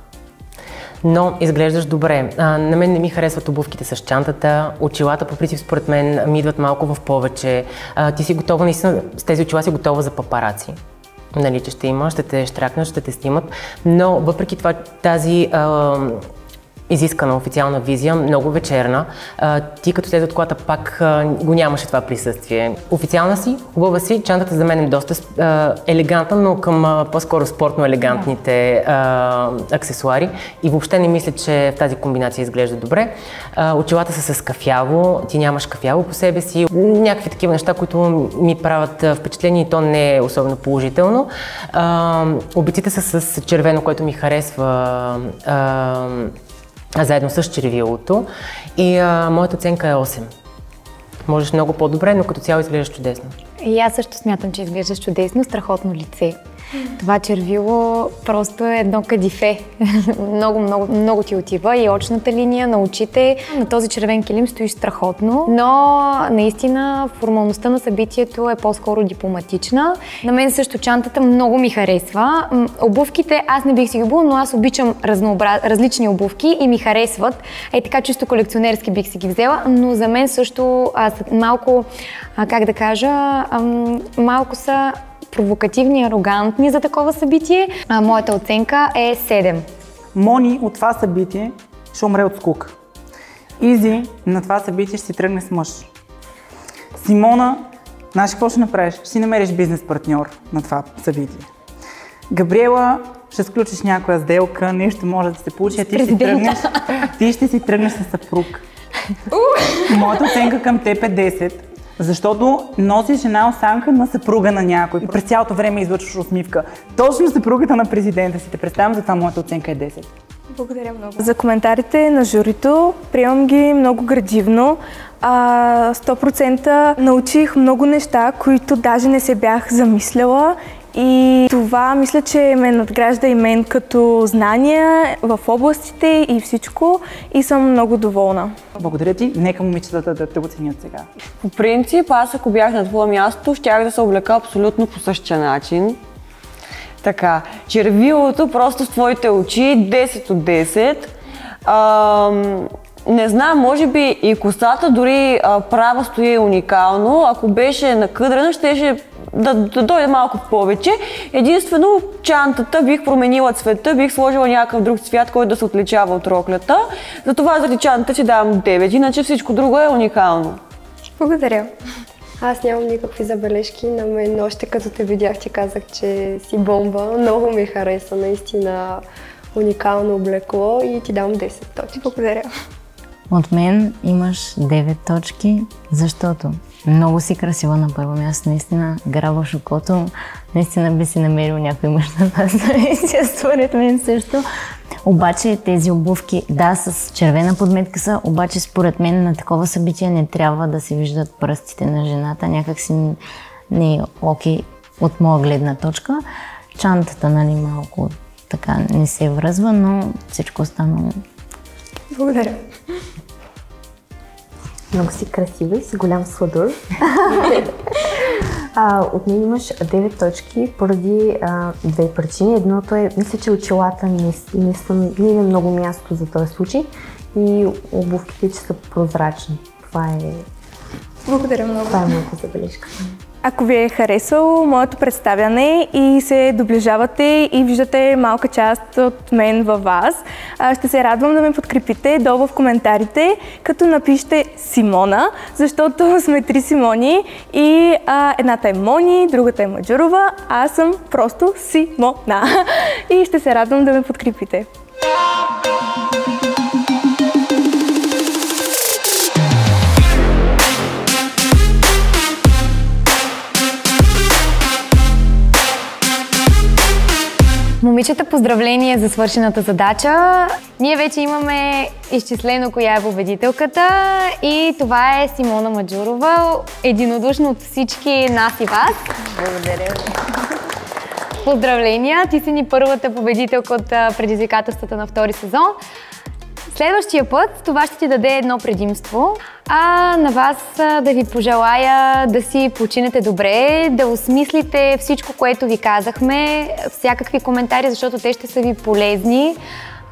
Speaker 7: Но изглеждаш добре. На мен не ми харесват обувките с чантата, очилата по принцип според мен ми идват малко в повече. Ти си готова, наистина с тези очила си готова за папараци. Нали, че ще има, ще те щракнат, ще те снимат, но въпреки това тази изискана официална визия, много вечерна. Ти като след от колата пак го нямаше това присъствие. Официална си, хубава си, чантата за мен е доста елегантна, но към по-скоро спортно елегантните аксесуари и въобще не мисля, че в тази комбинация изглежда добре. Очилата са с кафяво, ти нямаш кафяво по себе си, някакви такива неща, които ми правят впечатление и то не е особено положително. Обиците са с червено, което ми харесва, заедно с червилото и моята оценка е 8. Можеш много по-добре, но като цяло изглеждаш чудесно.
Speaker 6: И аз също смятам, че изглеждаш чудесно, страхотно лице. Това червило просто е едно кадифе. Много ти отива и очната линия на очите. На този червен килим стоиш страхотно, но наистина формалността на събитието е по-скоро дипломатична. На мен също чантата много ми харесва. Обувките аз не бих си ги обула, но аз обичам различни обувки и ми харесват. Така чисто колекционерски бих си ги взела, но за мен също малко, как да кажа, малко са провокативни, арогантни за такова събитие. Моята оценка е 7.
Speaker 8: Мони от това събитие ще умре от скука. Изи на това събитие ще си тръгне с мъж. Симона, знаеш какво ще направиш? Ще си намериш бизнес партньор на това събитие. Габриела, ще сключиш някоя сделка, нещо може да се получи, а ти ще си тръгнеш с съпруг. Моята оценка към теб е 10. Защото носиш една осанка на съпруга на някой и през цялото време излъчваш усмивка. Точно съпругата на президента си. Те представям, затова моята оценка е 10.
Speaker 2: Благодаря много. За коментарите на журито приемам ги много градивно. 100% научих много неща, които даже не се бях замисляла. И това мисля, че ме надгражда и мен като знания в областите и всичко и съм много доволна.
Speaker 8: Благодаря ти. Нека момичетата да те оценят сега.
Speaker 5: По принцип, аз ако бях на твое място, щях да се облека абсолютно по същия начин. Така, червилото просто в твоите очи 10 от 10. Не знам, може би и косата дори права стои уникално. Ако беше накъдрена, щеше да дойде малко повече. Единствено, чантата бих променила цвета, бих сложила някакъв друг цвят, който да се отличава от роклята. Затова заради чантата си давам 9, иначе всичко друго е уникално.
Speaker 3: Благодаря. Аз нямам никакви забележки на мен. Още като те видях, ти казах, че си бомба. Много ми хареса, наистина уникално облекло и ти дам 10 точки.
Speaker 2: Благодаря.
Speaker 1: От мен имаш 9 точки, защото много си красива на първо място, наистина грабваш окото, наистина би си намерил някой мъж на тази позиция, според мен също. Обаче тези обувки, да, с червена подметка са, обаче според мен на такова събитие не трябва да се виждат пръстите на жената, някак си не е окей от моя гледна точка. Чантата, нали, малко така не се връзва, но всичко останало.
Speaker 2: Благодаря.
Speaker 4: Много си красива и си голям сладур. От мен имаш 9 точки поради две причини. Едното е, мисля, че очилата не има много място за този случай и обувките, че са прозрачни. Това е...
Speaker 2: Благодаря много.
Speaker 4: Това е малко забележка.
Speaker 2: Ако ви е харесало моето представяне и се доближавате и виждате малка част от мен във вас, ще се радвам да ме подкрепите долу в коментарите, като напишете Симона, защото сме 3 Симони и едната е Мони, другата е Маджурова, а аз съм просто Симона. И ще се радвам да ме подкрепите.
Speaker 6: Момичета, поздравление за свършената задача. Ние вече имаме изчислено коя е победителката и това е Симона Маджурова, единодушно от всички нас и вас.
Speaker 1: Благодаря.
Speaker 6: Поздравления! Ти си ни първата победителка от предизвикателствата на втори сезон. Следващия път това ще ти даде едно предимство, а на вас да ви пожелая да си починете добре, да осмислите всичко, което ви казахме, всякакви коментари, защото те ще са ви полезни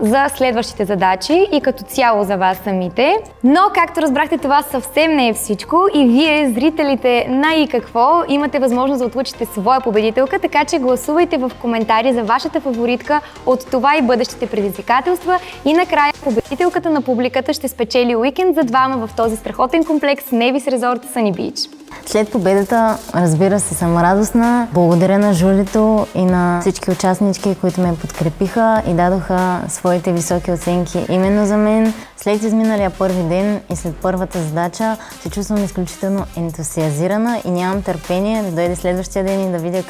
Speaker 6: за следващите задачи и като цяло за вас самите. Но, както разбрахте, това съвсем не е всичко и вие, зрителите на И какво, имате възможност да отлучите своя победителка, така че гласувайте в коментари за вашата фаворитка от това и бъдещите предизвикателства и накрая победителката на публиката ще спечели уикенд за двама в този страхотен комплекс Nevis Resort Sunny Beach.
Speaker 1: След победата, разбира се, съм радостна. Благодаря на журито и на всички участнички, които ме подкрепиха и дадоха своите високи оценки именно за мен. След изминалия първи ден и след първата задача се чувствам изключително ентусиазирана и нямам търпение да дойде следващия ден и да видя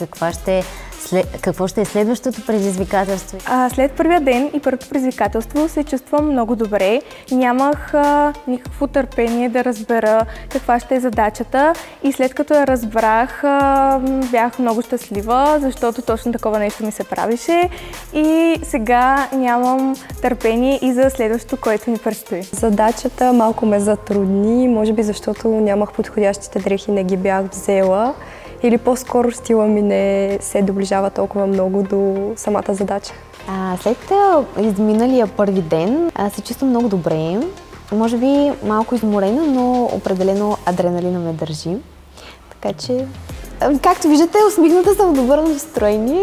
Speaker 1: какво ще е следващото предизвикателство.
Speaker 2: След първия ден и първото предизвикателство се чувствам много добре. Нямах никакво търпение да разбера каква ще е задачата и след като я разбрах, бях много щастлива, защото точно такова нещо ми се правише и сега нямам търпение и за следващото, което ни предстои.
Speaker 3: Задачата малко ме затрудни, може би защото нямах подходящите дрехи, не ги бях взела. Или по-скоро стила ми не се доближава толкова много до самата задача.
Speaker 4: След изминалия първи ден се чувствам много добре. Може би малко изморена, но определено адреналина ме държи. Така че, както виждате, усмихната съм в добро настроение.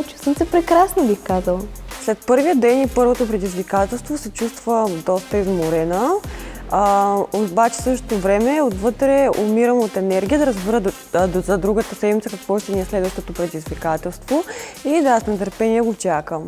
Speaker 4: Чувствам се прекрасно, бих казала.
Speaker 5: След първия ден и първото предизвикателство се чувствам доста изморена. Обаче същото време отвътре умирам от енергия да разбера за другата седмица какво ще ни е следващото предизвикателство и да, с нетърпение го чакам.